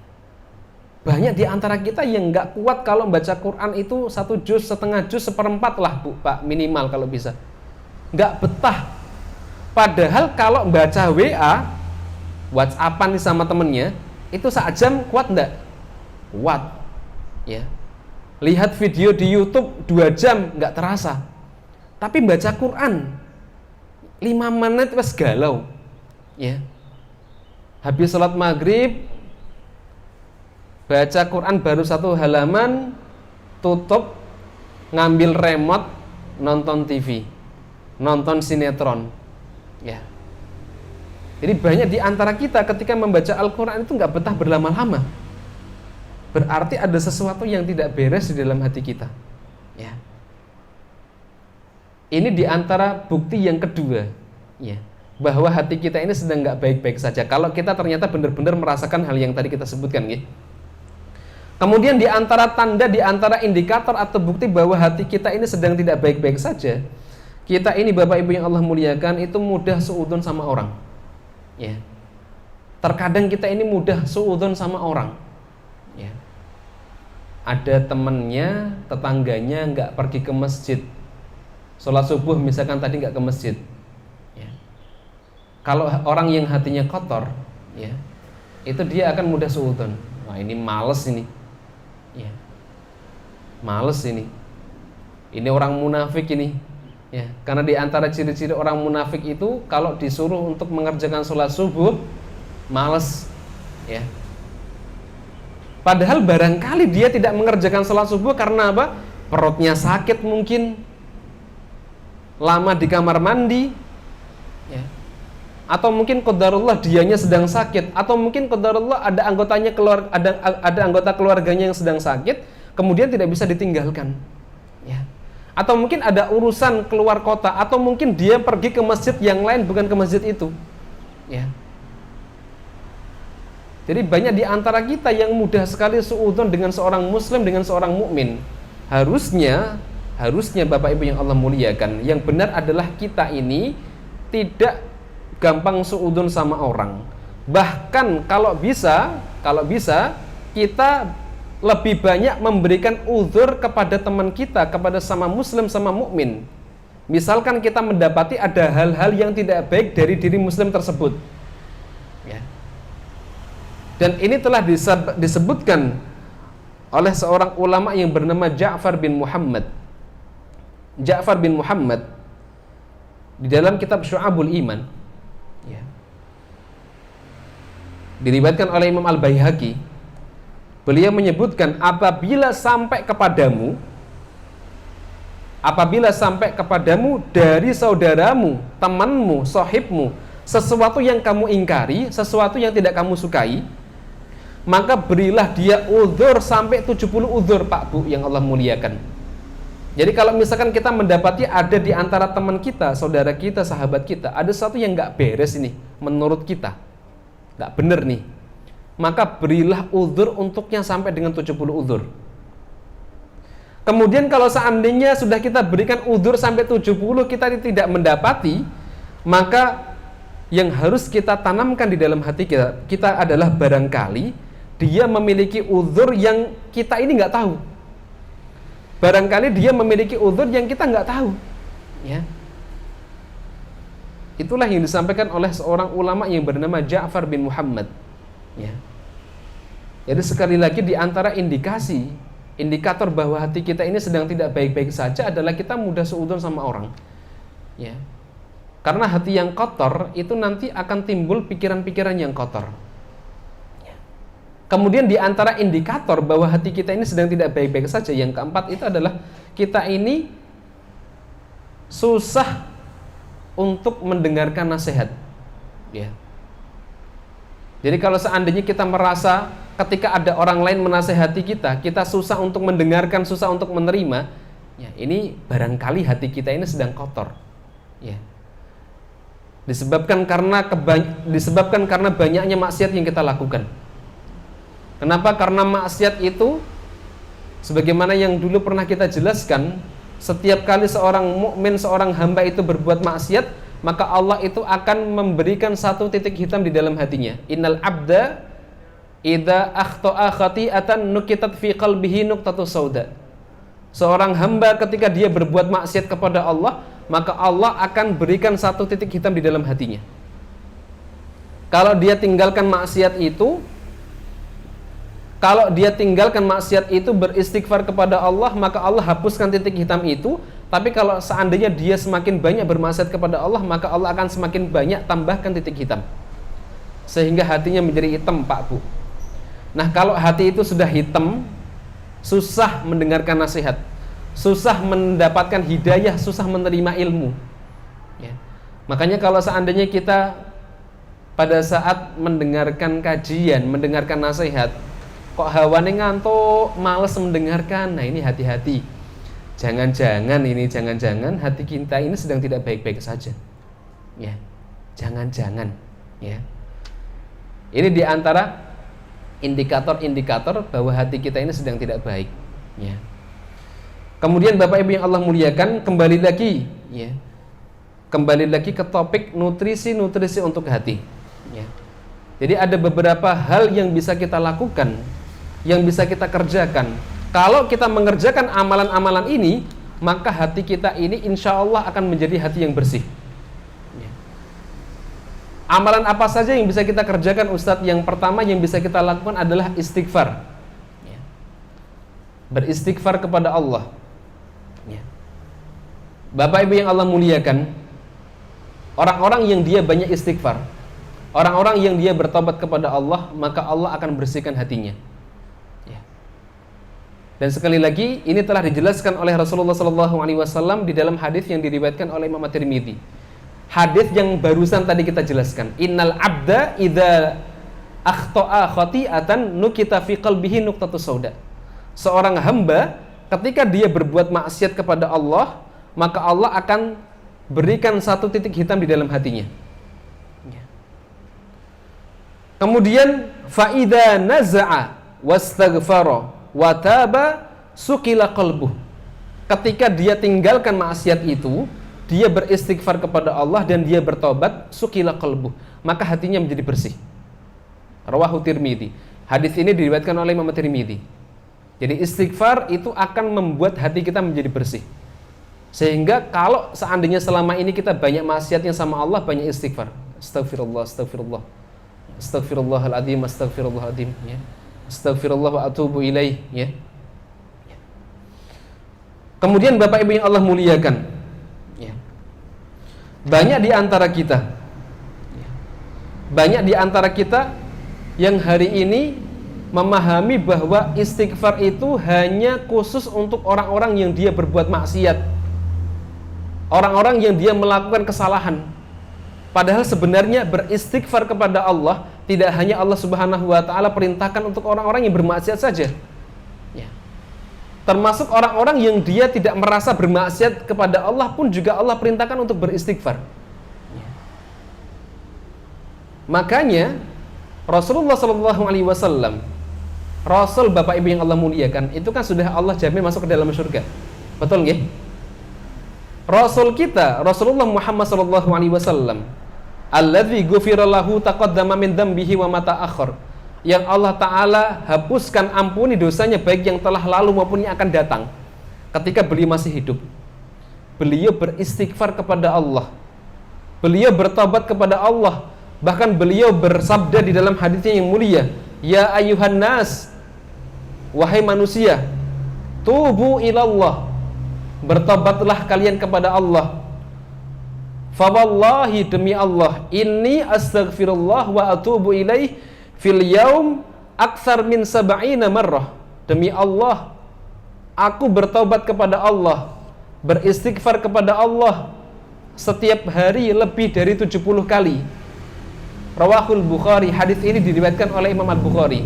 Banyak di antara kita yang nggak kuat kalau baca Quran itu 1 juz, setengah juz, 1/4 lah Bu, Pak, minimal kalau bisa. Nggak betah. Padahal kalau baca WA, WhatsAppan nih sama temennya, itu sejam kuat nggak? Kuat. Ya. Lihat video di YouTube 2 jam nggak terasa. Tapi baca Quran 5 menit wes galau. Ya. Habis sholat maghrib, baca Quran baru 1 halaman, tutup, ngambil remote, nonton TV, nonton sinetron. Ya. Jadi banyak di antara kita ketika membaca Al-Quran itu nggak betah berlama-lama. Berarti ada sesuatu yang tidak beres di dalam hati kita. Ya. Ini di antara bukti yang kedua, ya, bahwa hati kita ini sedang nggak baik-baik saja. Kalau kita ternyata benar-benar merasakan hal yang tadi kita sebutkan, gitu. Kemudian di antara tanda, di antara indikator atau bukti bahwa hati kita ini sedang tidak baik-baik saja, kita ini Bapak Ibu yang Allah muliakan itu mudah suudzon sama orang. Ya. Terkadang kita ini mudah suudzon sama orang. Ya. Ada temannya, tetangganya nggak pergi ke masjid, sholat subuh misalkan tadi nggak ke masjid. Ya. Kalau orang yang hatinya kotor, ya, itu dia akan mudah suudzon. Wah, ini males ini. Ya. Males ini. Ini orang munafik ini. Ya, karena di antara ciri-ciri orang munafik itu kalau disuruh untuk mengerjakan sholat subuh males. Ya. Padahal barangkali dia tidak mengerjakan sholat subuh karena apa? Perutnya sakit mungkin, lama di kamar mandi, ya. Atau mungkin qadarullah dianya sedang sakit, atau mungkin qadarullah ada anggotanya ada anggota keluarganya yang sedang sakit, kemudian tidak bisa ditinggalkan, ya. Atau mungkin ada urusan keluar kota, atau mungkin dia pergi ke masjid yang lain bukan ke masjid itu, ya. Jadi banyak di antara kita yang mudah sekali suudzon dengan seorang muslim, dengan seorang mukmin. Harusnya Bapak Ibu yang Allah muliakan, yang benar adalah kita ini tidak gampang suudzon sama orang. Bahkan kalau bisa kita lebih banyak memberikan uzur kepada teman kita, kepada sama muslim, sama mukmin. Misalkan kita mendapati ada hal-hal yang tidak baik dari diri muslim tersebut, ya. Dan ini telah disebutkan oleh seorang ulama yang bernama Ja'far bin Muhammad. Ja'far bin Muhammad di dalam kitab Syu'abul Iman, ya, diriwayatkan oleh Imam Al-Baihaqi, beliau menyebutkan apabila sampai kepadamu dari saudaramu, temanmu, sahibmu sesuatu yang kamu ingkari, sesuatu yang tidak kamu sukai, maka berilah dia uzur sampai 70 uzur, Pak Bu yang Allah muliakan. Jadi kalau misalkan kita mendapati ada di antara teman kita, saudara kita, sahabat kita, ada sesuatu yang nggak beres ini, menurut kita nggak bener nih, maka berilah uzur untuknya sampai dengan 70 uzur. Kemudian kalau seandainya sudah kita berikan uzur sampai 70, kita tidak mendapati, maka yang harus kita tanamkan di dalam hati kita adalah barangkali dia memiliki uzur yang kita ini nggak tahu. Barangkali dia memiliki uzur yang kita nggak tahu, ya. Itulah yang disampaikan oleh seorang ulama yang bernama Ja'far bin Muhammad, ya. Jadi sekali lagi di antara indikator bahwa hati kita ini sedang tidak baik-baik saja adalah kita mudah seuzon sama orang, ya. Karena hati yang kotor itu nanti akan timbul pikiran-pikiran yang kotor. Kemudian di antara indikator bahwa hati kita ini sedang tidak baik-baik saja, yang keempat itu adalah kita ini susah untuk mendengarkan nasihat, ya. Jadi kalau seandainya kita merasa ketika ada orang lain menasehati kita susah untuk mendengarkan, susah untuk menerima, ya, ini barangkali hati kita ini sedang kotor, ya. Disebabkan karena banyaknya maksiat yang kita lakukan. Kenapa? Karena maksiat itu, sebagaimana yang dulu pernah kita jelaskan, setiap kali seorang mukmin, seorang hamba itu berbuat maksiat, maka Allah itu akan memberikan satu titik hitam di dalam hatinya. Innal abda idza akhta'a khati'atan nukitat fi qalbihi nuqtatun sauda. Seorang hamba ketika dia berbuat maksiat kepada Allah, maka Allah akan berikan satu titik hitam di dalam hatinya. Kalau dia tinggalkan maksiat itu, beristighfar kepada Allah, maka Allah hapuskan titik hitam itu. Tapi kalau seandainya dia semakin banyak bermaksiat kepada Allah, maka Allah akan semakin banyak tambahkan titik hitam, sehingga hatinya menjadi hitam, Pak Bu. Nah, kalau hati itu sudah hitam, susah mendengarkan nasihat, susah mendapatkan hidayah, susah menerima ilmu, ya. Makanya kalau seandainya kita pada saat mendengarkan kajian, mendengarkan nasihat, kok hawane ngantuk, malas mendengarkan, nah ini hati-hati. Jangan-jangan hati kita ini sedang tidak baik-baik saja, ya. Jangan-jangan, ya. Ini diantara indikator-indikator bahwa hati kita ini sedang tidak baik, ya. Kemudian Bapak Ibu yang Allah muliakan, kembali lagi ke topik nutrisi untuk hati, ya. Jadi ada beberapa hal yang bisa kita lakukan, yang bisa kita kerjakan. Kalau kita mengerjakan amalan-amalan ini, maka hati kita ini insya Allah akan menjadi hati yang bersih, ya. Amalan apa saja yang bisa kita kerjakan, Ustadz? Yang pertama yang bisa kita lakukan adalah istighfar, ya. Beristighfar kepada Allah, ya. Bapak Ibu yang Allah muliakan, orang-orang yang dia banyak istighfar, orang-orang yang dia bertobat kepada Allah, maka Allah akan bersihkan hatinya, ya. Dan sekali lagi ini telah dijelaskan oleh Rasulullah SAW di dalam hadis yang diriwayatkan oleh Imam At-Tirmidzi. Hadis yang barusan tadi kita jelaskan, innal abda idza akhta'a khati'atan nukita fi qalbihi nuqtatun sauda. Seorang hamba ketika dia berbuat maksiat kepada Allah, maka Allah akan berikan satu titik hitam di dalam hatinya. Kemudian faida naza'a wastaghfara wa taba sukila qalbuh. Ketika dia tinggalkan maksiat itu, dia beristighfar kepada Allah dan dia bertobat, sukila qalbuh, maka hatinya menjadi bersih. Rawahu Tirmidzi. Hadis ini diriwayatkan oleh Imam Tirmidzi. Jadi istighfar itu akan membuat hati kita menjadi bersih. Sehingga kalau seandainya selama ini kita banyak maksiatnya sama Allah, banyak istighfar. Astagfirullah, astagfirullah. Astagfirullahaladzim, astagfirullahaladzim, ya. Astaghfirullah wa atubu ilaih, ya. Kemudian Bapak Ibu yang Allah muliakan, ya. Banyak di antara kita yang hari ini memahami bahwa istighfar itu hanya khusus untuk orang-orang yang dia berbuat maksiat, orang-orang yang dia melakukan kesalahan. Padahal sebenarnya beristighfar kepada Allah tidak hanya Allah Subhanahu wa taala perintahkan untuk orang-orang yang bermaksiat saja, ya. Termasuk orang-orang yang dia tidak merasa bermaksiat kepada Allah pun juga Allah perintahkan untuk beristighfar, ya. Makanya Rasulullah SAW, Rasul Bapak Ibu yang Allah muliakan, itu kan sudah Allah jamin masuk ke dalam surga. Betul nggih? Rasul kita, Rasulullah Muhammad SAW, alladzi ghufira lahu taqaddama min dzambihi wa ma ta'akhkhar, yang Allah Ta'ala hapuskan, ampuni dosanya baik yang telah lalu maupun yang akan datang. Ketika beliau masih hidup, beliau beristighfar kepada Allah, beliau bertobat kepada Allah. Bahkan beliau bersabda di dalam hadisnya yang mulia, ya ayyuhan nas, wahai manusia, tubu ilallah, bertobatlah kalian kepada Allah. Fawallahi, demi Allah, inni astaghfirullah wa atubu ilaih fil yaum aktsar min sab'ina marrah. Demi Allah, aku bertobat kepada Allah, beristighfar kepada Allah setiap hari lebih dari 70 kali. Rawahul Bukhari, hadis ini diriwayatkan oleh Imam Al-Bukhari.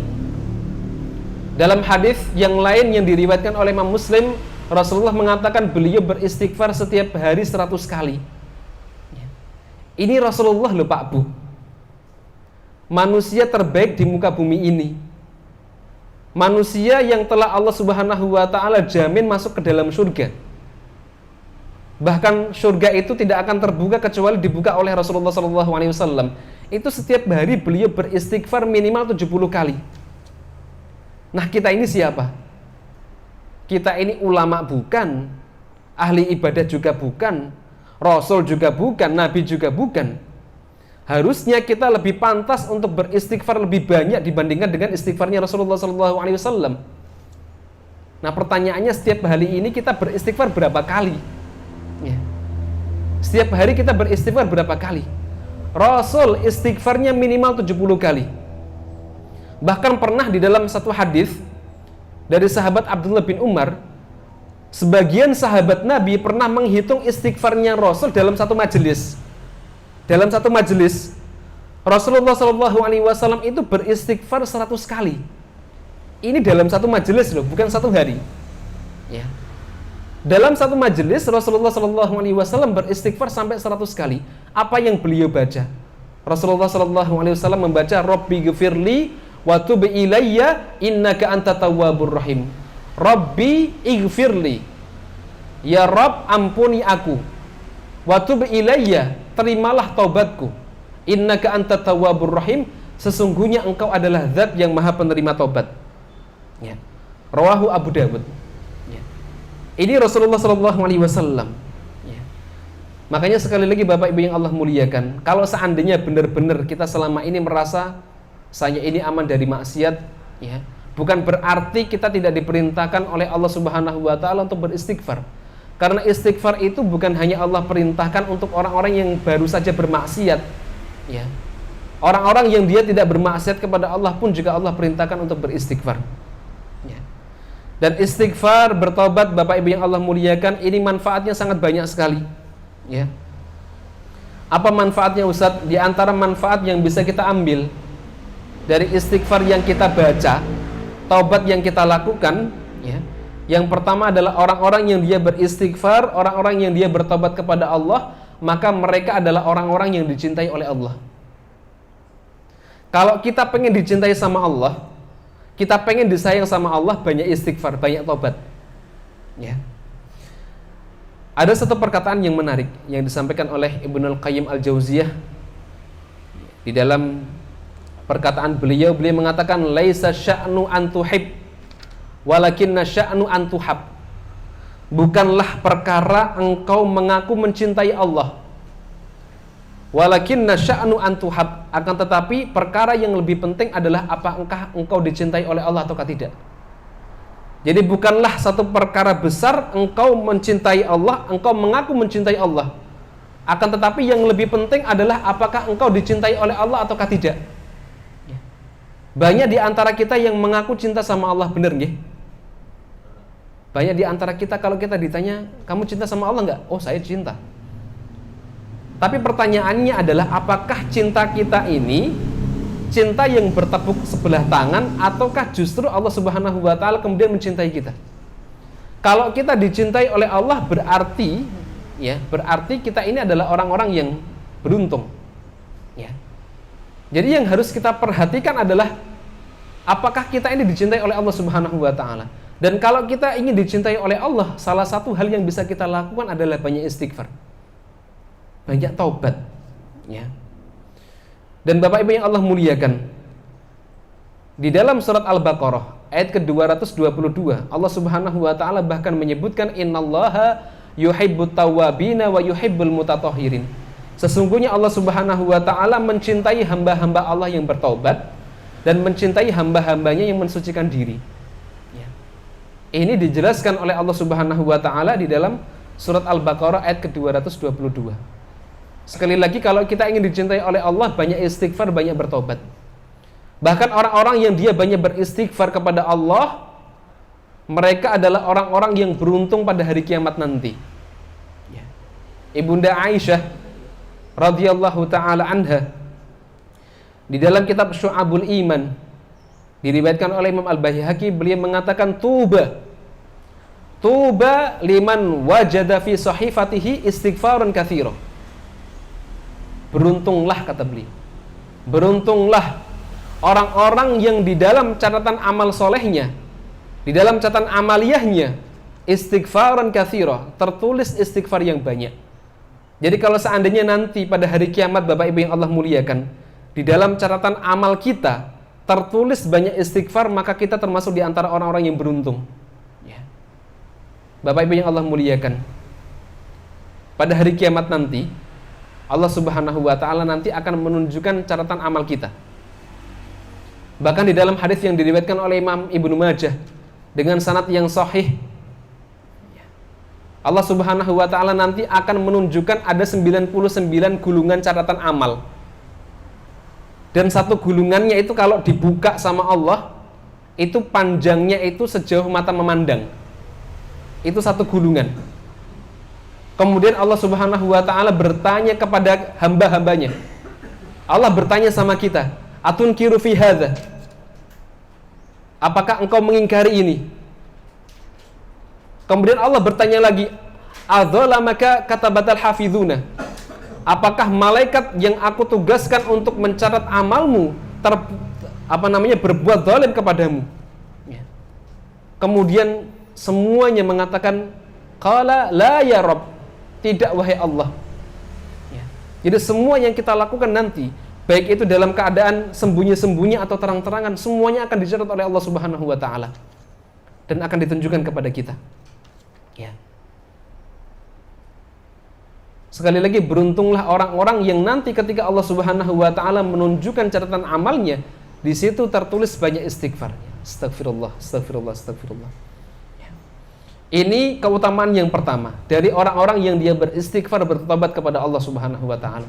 Dalam hadis yang lain yang diriwayatkan oleh Imam Muslim, Rasulullah mengatakan beliau beristighfar setiap hari 100 kali. Ini Rasulullah loh Pak Bu, manusia terbaik di muka bumi ini, manusia yang telah Allah Subhanahu wa taala jamin masuk ke dalam surga. Bahkan surga itu tidak akan terbuka kecuali dibuka oleh Rasulullah SAW. Itu setiap hari beliau beristighfar minimal 70 kali. Nah, kita ini siapa? Kita ini ulama bukan, ahli ibadah juga bukan, Rasul juga bukan, Nabi juga bukan. Harusnya kita lebih pantas untuk beristighfar lebih banyak dibandingkan dengan istighfarnya Rasulullah SAW. Nah, pertanyaannya, setiap hari ini kita beristighfar berapa kali? Ya. Setiap hari kita beristighfar berapa kali? Rasul istighfarnya minimal 70 kali. Bahkan pernah di dalam satu hadis dari sahabat Abdullah bin Umar, sebagian sahabat Nabi pernah menghitung istighfarnya Rasul dalam satu majelis. Dalam satu majelis, Rasulullah SAW itu beristighfar 100 kali. Ini dalam satu majelis loh, bukan satu hari. Ya. Dalam satu majelis Rasulullah SAW beristighfar sampai 100 kali. Apa yang beliau baca? Rasulullah SAW membaca Rabbi ghfirli wa tub ilayya innaka antat tawwabur rahim. Rabbi ighfirli, ya Rabb ampuni aku, wa tub ilayya, terimalah taubatku, innaka antat tawwabur rahim, sesungguhnya engkau adalah zat yang maha penerima taubat. Ya. Rawahu Abu Dawud. Ini Rasulullah SAW. Ya. Makanya sekali lagi Bapak Ibu yang Allah muliakan, kalau seandainya benar-benar kita selama ini merasa saya ini aman dari maksiat, ya, bukan berarti kita tidak diperintahkan oleh Allah Subhanahu wa taala untuk beristighfar. Karena istighfar itu bukan hanya Allah perintahkan untuk orang-orang yang baru saja bermaksiat, ya. Orang-orang yang dia tidak bermaksiat kepada Allah pun juga Allah perintahkan untuk beristighfar. Ya. Dan istighfar, bertobat Bapak Ibu yang Allah muliakan, ini manfaatnya sangat banyak sekali. Ya. Apa manfaatnya Ustadz? Di antara manfaat yang bisa kita ambil dari istighfar yang kita baca, taubat yang kita lakukan, ya. Yang pertama adalah orang-orang yang dia beristighfar, orang-orang yang dia bertobat kepada Allah, maka mereka adalah orang-orang yang dicintai oleh Allah. Kalau kita pengen dicintai sama Allah, kita pengen disayang sama Allah, banyak istighfar, banyak tobat. Ya. Ada satu perkataan yang menarik yang disampaikan oleh Ibnul Qayyim Al-Jauziyah. Di dalam perkataan beliau mengatakan, laisa sya'nu an tuhib, walakinna sya'nu an tuhab. Bukanlah perkara engkau mengaku mencintai Allah, Walakinna sya'nu an tuhab, akan tetapi perkara yang lebih penting adalah apakah engkau dicintai oleh Allah ataukah tidak. Jadi bukanlah satu perkara besar engkau mencintai Allah, engkau mengaku mencintai Allah. Akan tetapi yang lebih penting adalah apakah engkau dicintai oleh Allah ataukah tidak. Banyak di antara kita yang mengaku cinta sama Allah, benar nggih? Banyak di antara kita kalau kita ditanya, kamu cinta sama Allah enggak? Oh, saya cinta. Tapi pertanyaannya adalah apakah cinta kita ini cinta yang bertepuk sebelah tangan ataukah justru Allah Subhanahu wa taala kemudian mencintai kita? Kalau kita dicintai oleh Allah berarti kita ini adalah orang-orang yang beruntung. Ya. Jadi yang harus kita perhatikan adalah apakah kita ini dicintai oleh Allah Subhanahu wa taala? Dan kalau kita ingin dicintai oleh Allah, salah satu hal yang bisa kita lakukan adalah banyak istighfar. Banyak taubat, ya. Dan Bapak Ibu yang Allah muliakan, di dalam surat Al-Baqarah ayat ke-222, Allah Subhanahu wa taala bahkan menyebutkan innallaha yuhibbut tawwabina wa yuhibbul mutatahhirin. Sesungguhnya Allah Subhanahu wa taala mencintai hamba-hamba Allah yang bertaubat dan mencintai hamba-hambanya yang mensucikan diri. Ya. Ini dijelaskan oleh Allah Subhanahu wa taala di dalam surat Al-Baqarah ayat ke-222. Sekali lagi, kalau kita ingin dicintai oleh Allah, banyak istighfar, banyak bertobat. Bahkan orang-orang yang dia banyak beristighfar kepada Allah, mereka adalah orang-orang yang beruntung pada hari kiamat nanti. Ya. Ibunda Aisyah radhiyallahu taala anha di dalam kitab Syu'abul Iman diriwayatkan oleh Imam Al-Baihaqi, beliau mengatakan tuba liman wajada fi sahifatihi istighfarun katsira. Beruntunglah, kata beliau, beruntunglah orang-orang yang di dalam catatan amal solehnya, di dalam catatan amaliyahnya istighfaran katsira, tertulis istighfar yang banyak. Jadi kalau seandainya nanti pada hari kiamat Bapak Ibu yang Allah muliakan, di dalam catatan amal kita tertulis banyak istighfar, maka kita termasuk di antara orang-orang yang beruntung, ya. Bapak Ibu yang Allah muliakan, pada hari kiamat nanti Allah Subhanahu wa taala nanti akan menunjukkan catatan amal kita. Bahkan di dalam hadis yang diriwayatkan oleh Imam Ibnu Majah dengan sanad yang sahih, Allah Subhanahu wa taala nanti akan menunjukkan ada 99 gulungan catatan amal. Dan satu gulungannya itu kalau dibuka sama Allah, itu panjangnya itu sejauh mata memandang. Itu satu gulungan. Kemudian Allah Subhanahu wa taala bertanya kepada hamba-hambanya. Allah bertanya sama kita, "Atunkiru fi hadza?" Apakah engkau mengingkari ini? Kemudian Allah bertanya lagi, "Adzalamaka katabatal hafizuna?" Apakah malaikat yang aku tugaskan untuk mencatat amalmu berbuat zalim kepadamu? Ya. Kemudian semuanya mengatakan, "Qala la ya Rabb." Tidak, wahai Allah. Ya. Jadi semua yang kita lakukan nanti, baik itu dalam keadaan sembunyi-sembunyi atau terang-terangan, semuanya akan dicatat oleh Allah Subhanahu wa taala dan akan ditunjukkan kepada kita. Ya. Sekali lagi, beruntunglah orang-orang yang nanti ketika Allah Subhanahu wa taala menunjukkan catatan amalnya, di situ tertulis banyak istighfar. Astagfirullah, astagfirullah, astagfirullah. Ini keutamaan yang pertama dari orang-orang yang dia beristighfar, bertobat kepada Allah Subhanahu wa taala.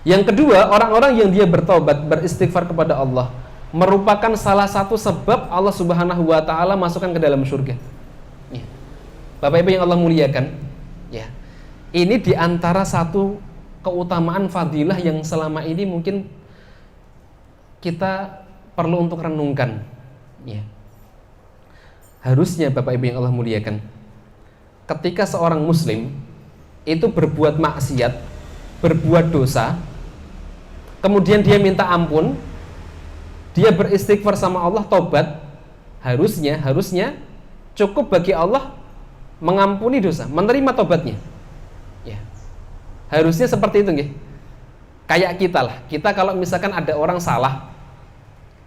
Yang kedua, orang-orang yang dia bertobat, beristighfar kepada Allah merupakan salah satu sebab Allah Subhanahu wa taala masukkan ke dalam surga. Ya. Bapak Ibu yang Allah muliakan, ya. Ini di antara satu keutamaan fadilah yang selama ini mungkin kita perlu untuk renungkan, ya. Harusnya Bapak Ibu yang Allah muliakan, ketika seorang muslim itu berbuat maksiat, berbuat dosa, kemudian dia minta ampun, dia beristighfar sama Allah, tobat, harusnya cukup bagi Allah mengampuni dosa, menerima tobatnya. Ya. Harusnya seperti itu nggih. Kayak kita lah, kita kalau misalkan ada orang salah,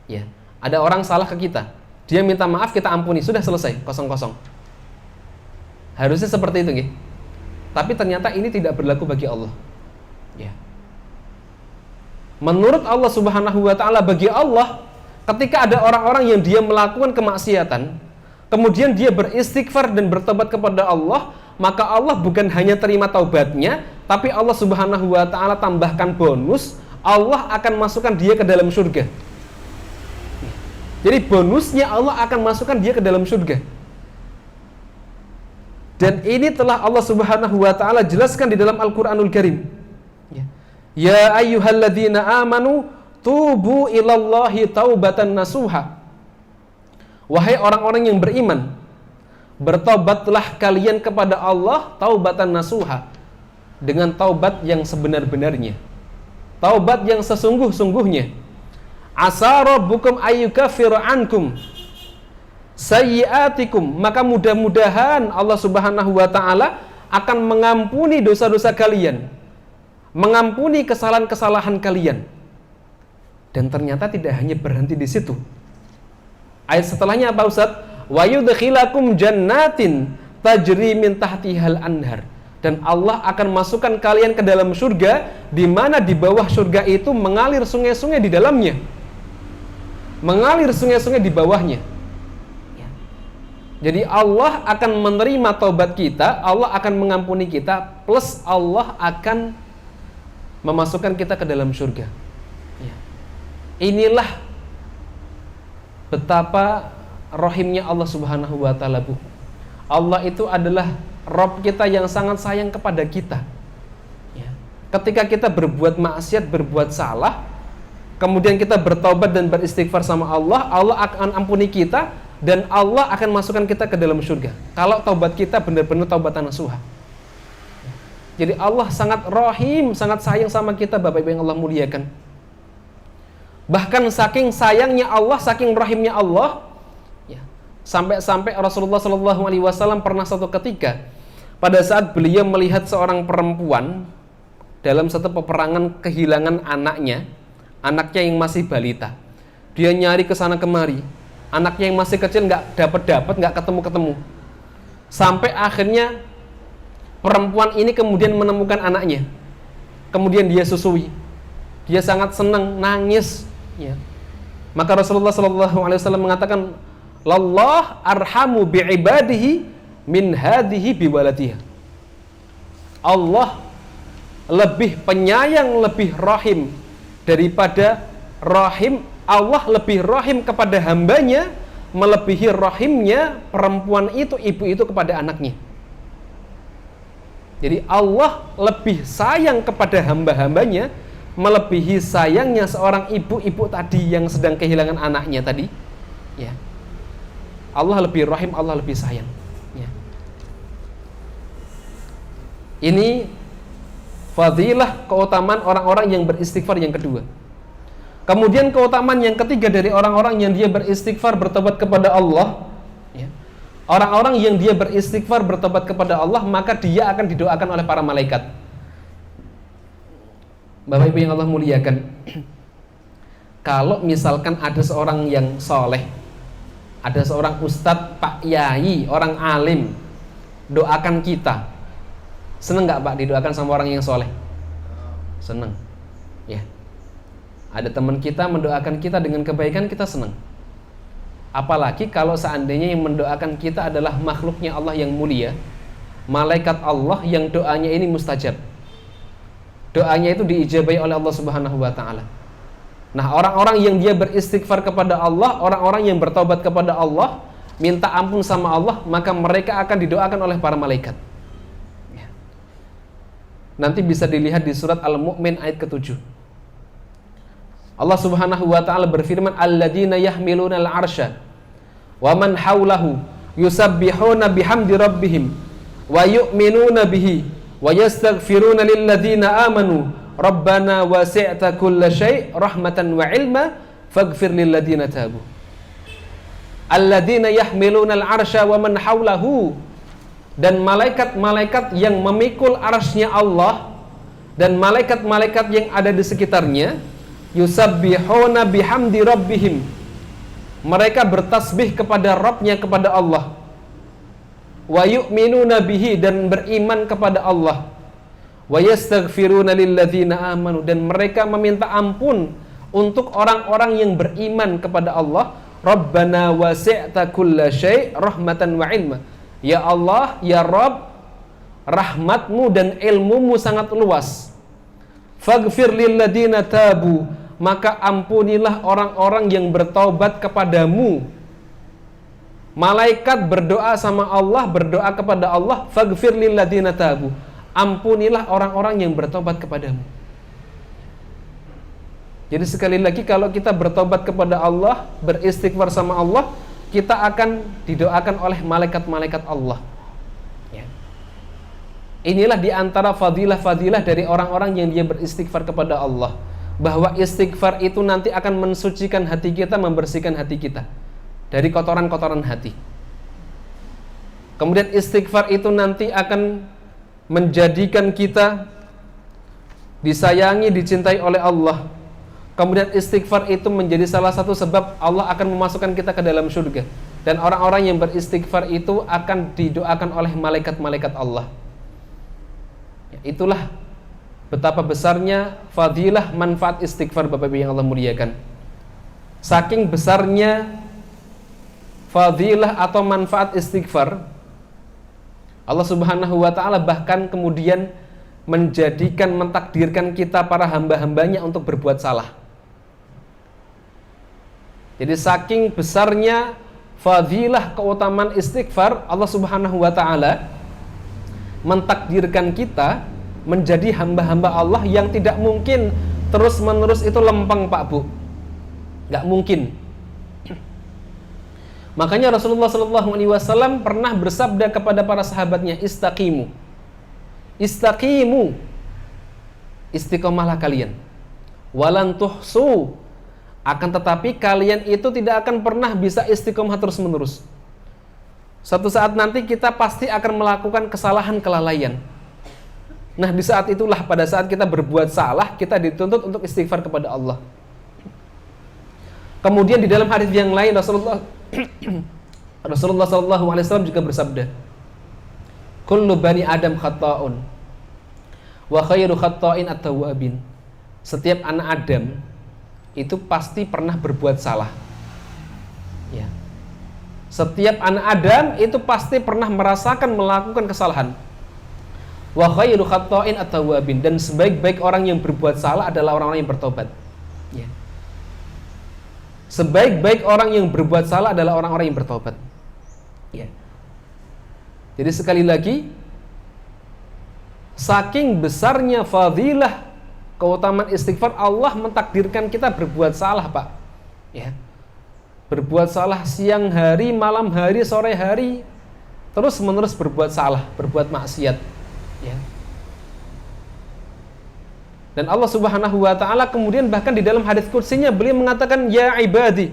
ya, ada orang salah ke kita, dia minta maaf, kita ampuni, sudah selesai, kosong-kosong. Harusnya seperti itu nggih. Tapi ternyata ini tidak berlaku bagi Allah. Ya. Menurut Allah Subhanahu wa taala, bagi Allah, ketika ada orang-orang yang dia melakukan kemaksiatan, kemudian dia beristighfar dan bertobat kepada Allah, maka Allah bukan hanya terima taubatnya, tapi Allah Subhanahu wa taala tambahkan bonus, Allah akan masukkan dia ke dalam surga. Jadi bonusnya Allah akan masukkan dia ke dalam surga. Dan ini telah Allah Subhanahu wa taala jelaskan di dalam Al-Qur'anul Karim. Ya ayyuhalladzina amanu tubu ilallahi taubatan nasuha. Wahai orang-orang yang beriman, bertobatlah kalian kepada Allah taubatan nasuha, dengan taubat yang sebenar-benarnya, taubat yang sesungguh-sungguhnya. Asa rabbukum ayyukaffiru ankum sayyiatikum, maka mudah-mudahan Allah Subhanahu wa taala akan mengampuni dosa-dosa kalian, mengampuni kesalahan-kesalahan kalian. Dan ternyata tidak hanya berhenti di situ. Ayat setelahnya apa Ustaz? Wa yudkhilakum jannatin tajri min tahtihal anhar, dan Allah akan masukkan kalian ke dalam surga, di mana di bawah surga itu mengalir sungai-sungai di dalamnya, mengalir sungai-sungai di bawahnya. Jadi Allah akan menerima taubat kita, Allah akan mengampuni kita, plus Allah akan memasukkan kita ke dalam surga. Inilah betapa rahimnya Allah Subhanahu wa taala, Bu. Allah itu adalah Rabb kita yang sangat sayang kepada kita. Ketika kita berbuat maksiat, berbuat salah, kemudian kita bertaubat dan beristighfar sama Allah, Allah akan ampuni kita, dan Allah akan masukkan kita ke dalam surga kalau taubat kita benar-benar taubatan nasuha. Jadi Allah sangat rahim, sangat sayang sama kita, Bapak Ibu yang Allah muliakan. Bahkan saking sayangnya Allah, saking rahimnya Allah, sampai-sampai Rasulullah SAW pernah satu ketika, pada saat beliau melihat seorang perempuan dalam satu peperangan kehilangan anaknya yang masih balita. Dia nyari ke sana kemari, anaknya yang masih kecil nggak dapat, nggak ketemu. Sampai akhirnya perempuan ini kemudian menemukan anaknya, kemudian dia susui. Dia sangat senang, nangis. Maka Rasulullah SAW mengatakan, "Lallah arhamu bi'ibadihi min hadihi biwaladiha." Allah lebih penyayang, lebih rahim daripada rahim. Allah lebih rahim kepada hambanya, melebihi rahimnya perempuan itu, ibu itu kepada anaknya. Jadi Allah lebih sayang kepada hamba-hambanya, melebihi sayangnya seorang ibu tadi yang sedang kehilangan anaknya tadi. Allah lebih rahim, Allah lebih sayang. Ini fadilah, keutamaan orang-orang yang beristighfar yang kedua. Kemudian keutamaan yang ketiga dari orang-orang yang dia beristighfar, bertobat kepada Allah, orang-orang yang dia beristighfar, bertobat kepada Allah, maka dia akan didoakan oleh para malaikat. Bapak Ibu yang Allah muliakan, kalau misalkan ada seorang yang soleh, ada seorang ustadz, pak yai, orang alim, doakan kita, seneng nggak Pak didoakan sama orang yang soleh? Seneng, ya. Ada teman kita mendoakan kita dengan kebaikan, kita senang. Apalagi kalau seandainya yang mendoakan kita adalah makhluknya Allah yang mulia, malaikat Allah yang doanya ini mustajab. Doanya itu diijabahi oleh Allah Subhanahu wa taala. Nah, orang-orang yang dia beristighfar kepada Allah, orang-orang yang bertaubat kepada Allah, minta ampun sama Allah, maka mereka akan didoakan oleh para malaikat. Nanti bisa dilihat di surat Al-Mu'min ayat ke-7. Allah Subhanahu wa taala berfirman, alladzina yahmiluna al-arsya wa man haulahu yusabbihuna bihamdi rabbihim wa yu'minuna bihi wa yastaghfiruna lilladzina amanu rabbana wasi'ta kulla syai' rahmatan wa ilma faghfir lilladzina tabu. Alladzina yahmiluna al-arsya wa man haulahu, dan malaikat-malaikat yang memikul arsy-Nya Allah dan malaikat-malaikat yang ada di sekitarnya, yusabbihuna bihamdi rabbihim, mereka bertasbih kepada Rabb-nya, kepada Allah. Wa yu'minuna bihi, dan beriman kepada Allah. wa yastaghfiruna lilladzina amanu, dan mereka meminta ampun untuk orang-orang yang beriman kepada Allah. Rabbana wasi'ta kulla syai' rahmatan wa ilma. Ya Allah, ya Rabb, rahmatmu dan ilmumu sangat luas. Faghfir lilladzina tabu, maka ampunilah orang-orang yang bertaubat kepadamu. Malaikat berdoa sama Allah, berdoa kepada Allah, faghfir lilladzina tabu, ampunilah orang-orang yang bertobat kepadamu. Jadi sekali lagi, kalau kita bertobat kepada Allah, beristighfar sama Allah, kita akan didoakan oleh malaikat-malaikat Allah. Ya. Inilah diantara fadilah-fadilah dari orang-orang yang dia beristighfar kepada Allah, bahwa istighfar itu nanti akan mensucikan hati kita, membersihkan hati kita dari kotoran-kotoran hati. Kemudian istighfar itu nanti akan menjadikan kita disayangi, dicintai oleh Allah. Kemudian istighfar itu menjadi salah satu sebab Allah akan memasukkan kita ke dalam surga. Dan orang-orang yang beristighfar itu akan didoakan oleh malaikat-malaikat Allah. Ya, itulah betapa besarnya fadilah manfaat istighfar, Bapak Ibu yang Allah muliakan. Saking besarnya fadilah atau manfaat istighfar, Allah Subhanahu wa ta'ala bahkan kemudian menjadikan, mentakdirkan kita para hamba-hambanya untuk berbuat salah. Jadi saking besarnya fadilah keutamaan istighfar, Allah Subhanahu wa ta'ala mentakdirkan kita menjadi hamba-hamba Allah yang tidak mungkin terus-menerus itu lempeng, Pak Bu. Gak mungkin. Makanya Rasulullah SAW pernah bersabda kepada para sahabatnya, istaqimu. Istaqimu. Istiqomahlah kalian. Walan tuhsu. Akan tetapi kalian itu tidak akan pernah bisa istiqomah terus-menerus. Suatu saat nanti kita pasti akan melakukan kesalahan, kelalaian. Nah, di saat itulah, pada saat kita berbuat salah, kita dituntut untuk istighfar kepada Allah. Kemudian di dalam hadis yang lain Rasulullah SAW juga bersabda, kullu bani Adam khata'un wa khairu khata'in at-tawwabin. Setiap anak Adam itu pasti pernah berbuat salah. Ya. Setiap anak Adam itu pasti pernah merasakan melakukan kesalahan. Wa khairu khata'in at-tawwabin, dan sebaik-baik orang yang berbuat salah adalah orang-orang yang bertobat. Ya. Sebaik-baik orang yang berbuat salah adalah orang-orang yang bertobat. Ya. Jadi sekali lagi, saking besarnya fadilah keutamaan istighfar, Allah mentakdirkan kita berbuat salah, Pak. Ya. Berbuat salah siang hari, malam hari, sore hari, terus menerus berbuat salah, berbuat maksiat. Ya. Dan Allah Subhanahu wa ta'ala kemudian bahkan di dalam hadis qudsinya beliau mengatakan, ya ibadi.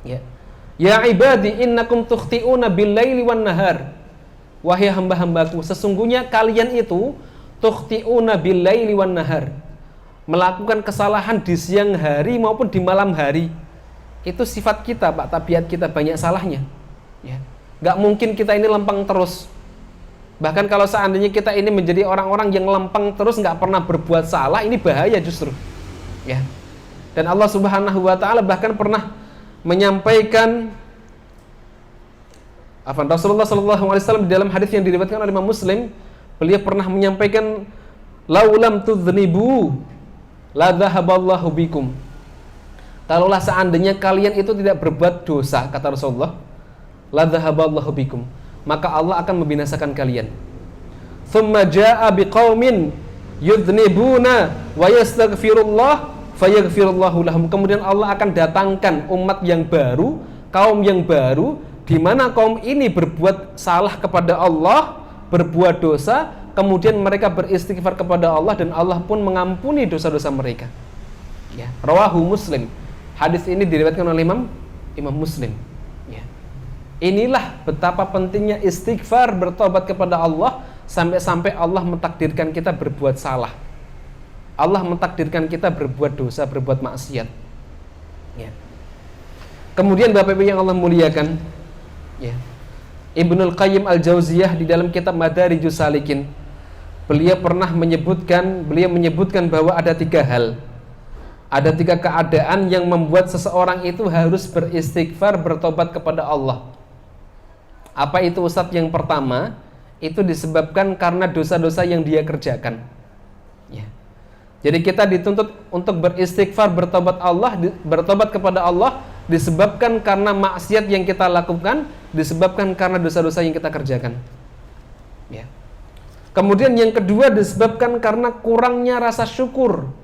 Ya. Ya ibadi innakum tukhti'una bil-laili wan nahar. Wahai hamba-hambaku, sesungguhnya kalian itu tukhti'una bil-laili wan nahar, melakukan kesalahan di siang hari maupun di malam hari. Itu sifat kita, Pak, tabiat kita banyak salahnya. Ya. Gak mungkin kita ini lempeng terus. Bahkan kalau seandainya kita ini menjadi orang-orang yang lempeng terus, gak pernah berbuat salah, ini bahaya justru. Ya. Dan Allah Subhanahu wa ta'ala bahkan pernah menyampaikan, Rasulullah SAW di dalam hadis yang diriwayatkan oleh Imam Muslim, beliau pernah menyampaikan, laulam tudznibu la dhahaballahu bikum. Kalaulah seandainya kalian itu tidak berbuat dosa, kata Rasulullah, la dhahaballahu bikum, maka Allah akan membinasakan kalian. Tsumma jaa'a biqaumin yudznibuna wa yastaghfirullah fayaghfirullahu lahum. Kemudian Allah akan datangkan umat yang baru, kaum yang baru, di mana kaum ini berbuat salah kepada Allah, berbuat dosa, kemudian mereka beristighfar kepada Allah dan Allah pun mengampuni dosa-dosa mereka. Ya, rawahu Muslim. Hadis ini diriwayatkan oleh Imam Muslim. Ya. Inilah betapa pentingnya istighfar, bertobat kepada Allah, sampai-sampai Allah mentakdirkan kita berbuat salah. Allah mentakdirkan kita berbuat dosa, berbuat maksiat. Ya. Kemudian Bapak Ibu yang Allah muliakan, ya, Ibnul Qayyim Al-Jauziyah di dalam kitab Madarijus Salikin, beliau menyebutkan bahwa ada 3 hal. Ada 3 keadaan yang membuat seseorang itu harus beristighfar, bertobat kepada Allah. Apa itu Ustadz? Yang pertama, itu disebabkan karena dosa-dosa yang dia kerjakan. Ya. Jadi kita dituntut untuk beristighfar, bertobat kepada Allah disebabkan karena maksiat yang kita lakukan, disebabkan karena dosa-dosa yang kita kerjakan. Ya. Kemudian yang kedua disebabkan karena kurangnya rasa syukur.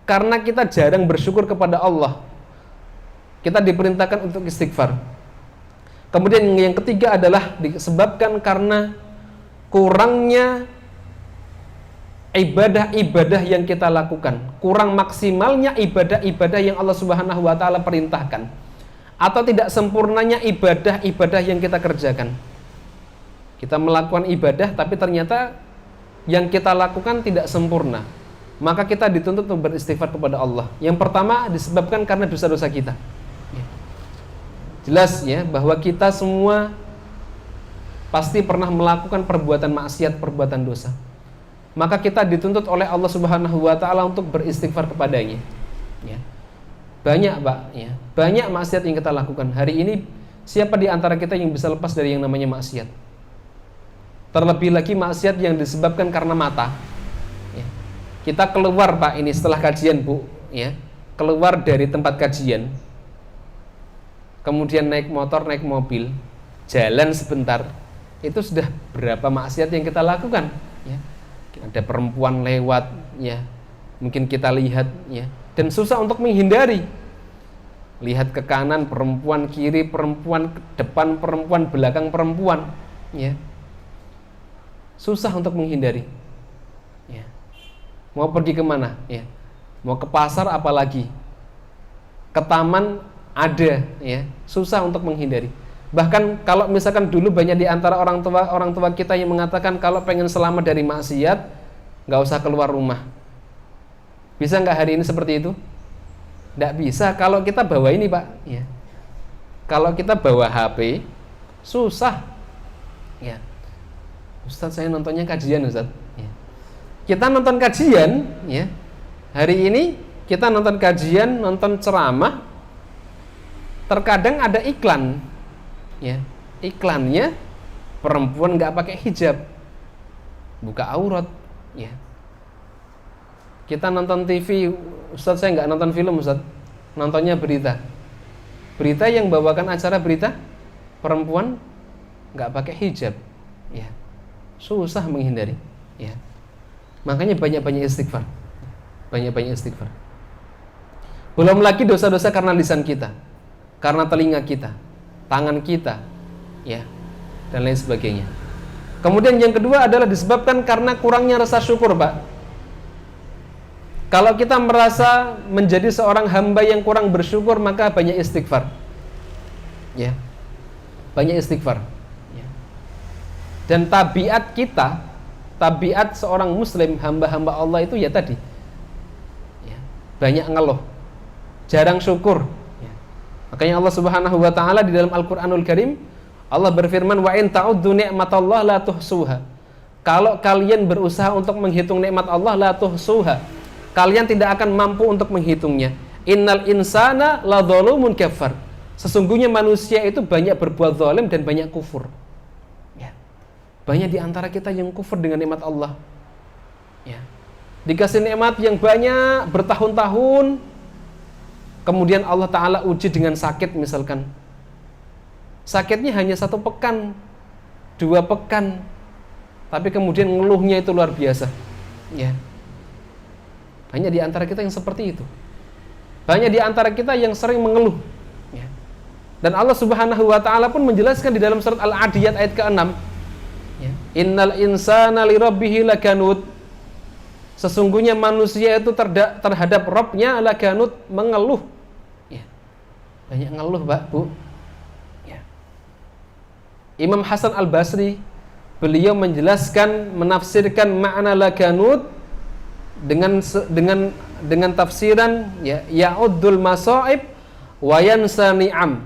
Karena kita jarang bersyukur kepada Allah. Kita diperintahkan untuk istighfar. Kemudian yang ketiga adalah disebabkan karena kurangnya ibadah-ibadah yang kita lakukan. Kurang maksimalnya ibadah-ibadah yang Allah Subhanahu wa taala perintahkan. Atau tidak sempurnanya ibadah-ibadah yang kita kerjakan. Kita melakukan ibadah tapi ternyata yang kita lakukan tidak sempurna. Maka kita dituntut untuk beristighfar kepada Allah. Yang pertama disebabkan karena dosa-dosa kita. Jelas ya bahwa kita semua pasti pernah melakukan perbuatan maksiat, perbuatan dosa. Maka kita dituntut oleh Allah Subhanahu wa taala untuk beristighfar kepadanya. Ya. Banyak, Pak, ya. Banyak maksiat yang kita lakukan. Hari ini siapa di antara kita yang bisa lepas dari yang namanya maksiat? Terlebih lagi maksiat yang disebabkan karena mata. Kita keluar, Pak, ini setelah kajian, Bu, ya. Keluar dari tempat kajian. Kemudian naik motor, naik mobil, jalan sebentar. Itu sudah berapa maksiat yang kita lakukan, ya. Ada perempuan lewat, ya. Mungkin kita lihat, ya. Dan susah untuk menghindari. Lihat ke kanan perempuan, kiri perempuan, depan perempuan, belakang perempuan, ya. Susah untuk menghindari. Ya. Mau pergi kemana? Ya. Mau ke pasar apalagi? Ke taman ada, ya. Susah untuk menghindari. Bahkan kalau misalkan dulu banyak di antara orang tua kita yang mengatakan kalau pengen selamat dari maksiat, nggak usah keluar rumah. Bisa nggak hari ini seperti itu? Nggak bisa. Kalau kita bawa ini, Pak, ya. Kalau kita bawa HP, susah. Ya. Ustadz, saya nontonnya kajian, Ustadz. Ya. Kita nonton kajian, ya. Hari ini kita nonton kajian, nonton ceramah. Terkadang ada iklan, ya. Iklannya perempuan nggak pakai hijab, buka aurat, ya. Kita nonton TV, Ustadz, saya nggak nonton film, Ustadz. Nontonnya berita. Berita yang bawakan acara berita perempuan nggak pakai hijab, ya. Susah menghindari, ya. Makanya banyak-banyak istighfar. Banyak-banyak istighfar. Belum lagi dosa-dosa karena lisan kita, karena telinga kita, tangan kita, ya, dan lain sebagainya. Kemudian yang kedua adalah disebabkan karena kurangnya rasa syukur, Pak. Kalau kita merasa menjadi seorang hamba yang kurang bersyukur, maka banyak istighfar, ya, banyak istighfar, ya. Dan tabiat kita, tabiat seorang muslim, hamba-hamba Allah itu ya tadi, ya, banyak ngeluh, jarang syukur, ya. Makanya Allah Subhanahu wa taala di dalam Al-Qur'anul Karim, Allah berfirman, wa in ta'uddu ni'matallahi la tuhsuha. Kalau kalian berusaha untuk menghitung nikmat Allah, la tuhsuha, kalian tidak akan mampu untuk menghitungnya. Innal insana la dzalumun kafar. Sesungguhnya manusia itu banyak berbuat zalim dan banyak kufur. Ya. Banyak di antara kita yang kufur dengan nikmat Allah. Ya. Dikasih nikmat yang banyak bertahun-tahun, kemudian Allah Ta'ala uji dengan sakit misalkan. Sakitnya hanya 1 pekan, 2 pekan, tapi kemudian ngeluhnya itu luar biasa. Ya. Banyak di antara kita yang seperti itu. Banyak di antara kita yang sering mengeluh, ya. Dan Allah Subhanahu wa taala pun menjelaskan di dalam surat Al-Adiyat ayat ke-6, ya. Innal insana lirabbihi lakanut. Sesungguhnya manusia itu terhadap Rabb-nya lakanut, mengeluh, ya. Banyak ngeluh, Pak, Bu, ya. Imam Hasan Al-Basri, beliau menjelaskan, menafsirkan makna lakanut dengan tafsiran, ya, ya'uddul masaib wa yansa ni'am.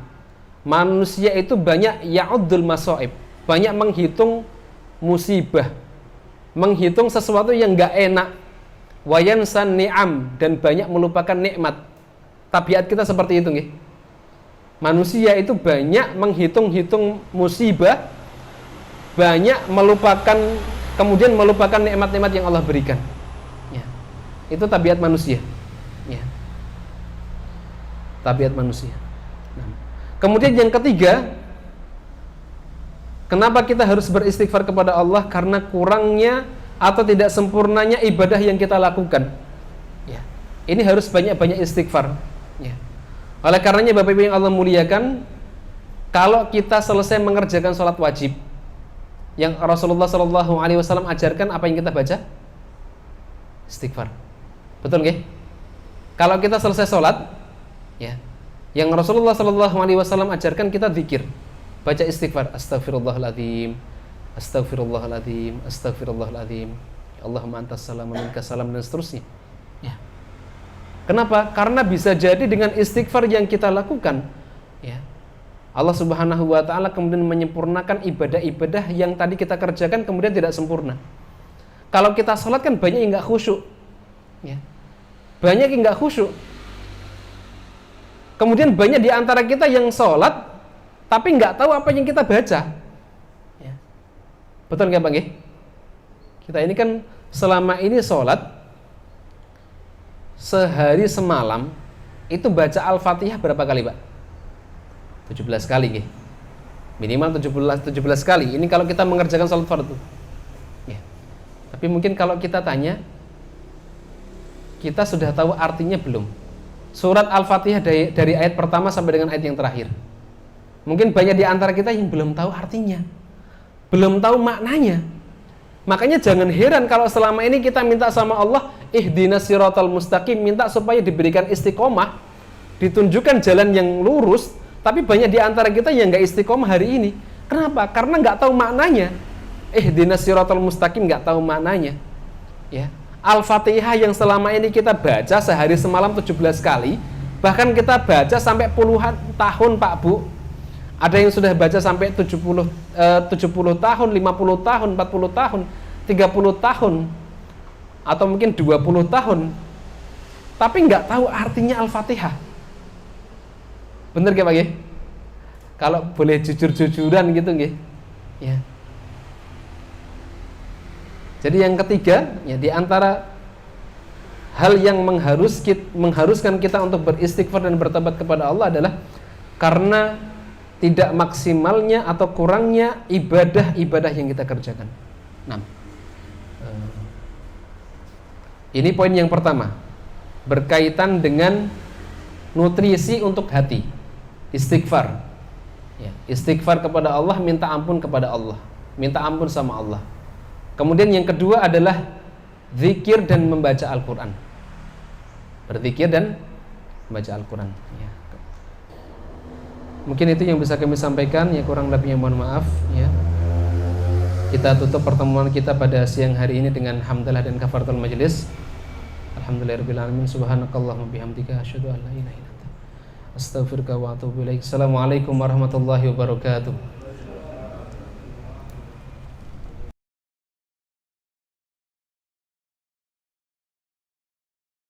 Manusia itu banyak ya'uddul masaib, banyak menghitung musibah, menghitung sesuatu yang nggak enak, wayansan ni'am, dan banyak melupakan nikmat. Tabiat kita seperti itu, nggih. Manusia itu banyak menghitung-hitung musibah, banyak melupakan, kemudian melupakan nikmat-nikmat yang Allah berikan. Ya. Itu tabiat manusia. Ya. Tabiat manusia. Nah. Kemudian yang ketiga, kenapa kita harus beristighfar kepada Allah? Karena kurangnya atau tidak sempurnanya ibadah yang kita lakukan. Ya. Ini harus banyak-banyak istighfar. Ya. Oleh karenanya Bapak Ibu yang Allah muliakan, kalau kita selesai mengerjakan sholat wajib yang Rasulullah SAW ajarkan, apa yang kita baca? Istighfar. Betul nggih? Kalau kita selesai sholat, ya, yang Rasulullah SAW ajarkan kita zikir, baca istighfar, astagfirullahaladzim, astagfirullahaladzim, astagfirullahaladzim, Allahumma antas salam wa minkas salam, dan seterusnya. Ya. Kenapa? Karena bisa jadi dengan istighfar yang kita lakukan, ya, Allah Subhanahu wa ta'ala kemudian menyempurnakan ibadah-ibadah yang tadi kita kerjakan kemudian tidak sempurna. Kalau kita sholat kan banyak yang nggak khusyuk, ya. Banyak yang nggak khusyuk. Kemudian banyak di antara kita yang sholat tapi nggak tahu apa yang kita baca. Ya. Betul nggak Pak? Kita ini kan selama ini sholat sehari semalam itu baca Al-Fatihah berapa kali Pak? 17 kali nggih. Minimal 17 kali. Ini kalau kita mengerjakan salat fardu. Ya. Tapi mungkin kalau kita tanya, kita sudah tahu artinya belum? Surat Al-Fatihah dari ayat pertama sampai dengan ayat yang terakhir. Mungkin banyak di antara kita yang belum tahu artinya, belum tahu maknanya. Makanya jangan heran kalau selama ini kita minta sama Allah, ihdinas siratal mustaqim, minta supaya diberikan istiqomah, ditunjukkan jalan yang lurus, tapi banyak di antara kita yang nggak istiqomah hari ini. Kenapa? Karena nggak tahu maknanya. Ihdinas siratal mustaqim, nggak tahu maknanya. Ya. Al-Fatihah yang selama ini kita baca sehari semalam 17 kali, bahkan kita baca sampai puluhan tahun Pak Bu. Ada yang sudah baca sampai 70 tahun, 50 tahun, 40 tahun, 30 tahun, atau mungkin 20 tahun, tapi nggak tahu artinya Al-Fatihah. Bener gak Pak? Kalau boleh jujur-jujuran gitu nggih. Ya. Jadi yang ketiga, ya, di antara hal yang mengharuskan kita untuk beristighfar dan bertobat kepada Allah adalah karena tidak maksimalnya atau kurangnya ibadah-ibadah yang kita kerjakan. Nah, ini poin yang pertama, berkaitan dengan nutrisi untuk hati, istighfar. Ya, istighfar kepada Allah, minta ampun kepada Allah, minta ampun sama Allah. Kemudian yang kedua adalah zikir dan membaca Al-Quran, berzikir dan membaca Al-Quran. Ya. Mungkin itu yang bisa kami sampaikan, ya, kurang lebihnya mohon maaf, ya. Kita tutup pertemuan kita pada siang hari ini dengan hamdalah dan kafaratul majelis. Alhamdulillahirabbil alamin, subhanakallahumma bihamdika asyhadu an la ilaha illa anta astaghfiruka wa atubu ilaik. Assalamualaikum warahmatullahi wabarakatuh.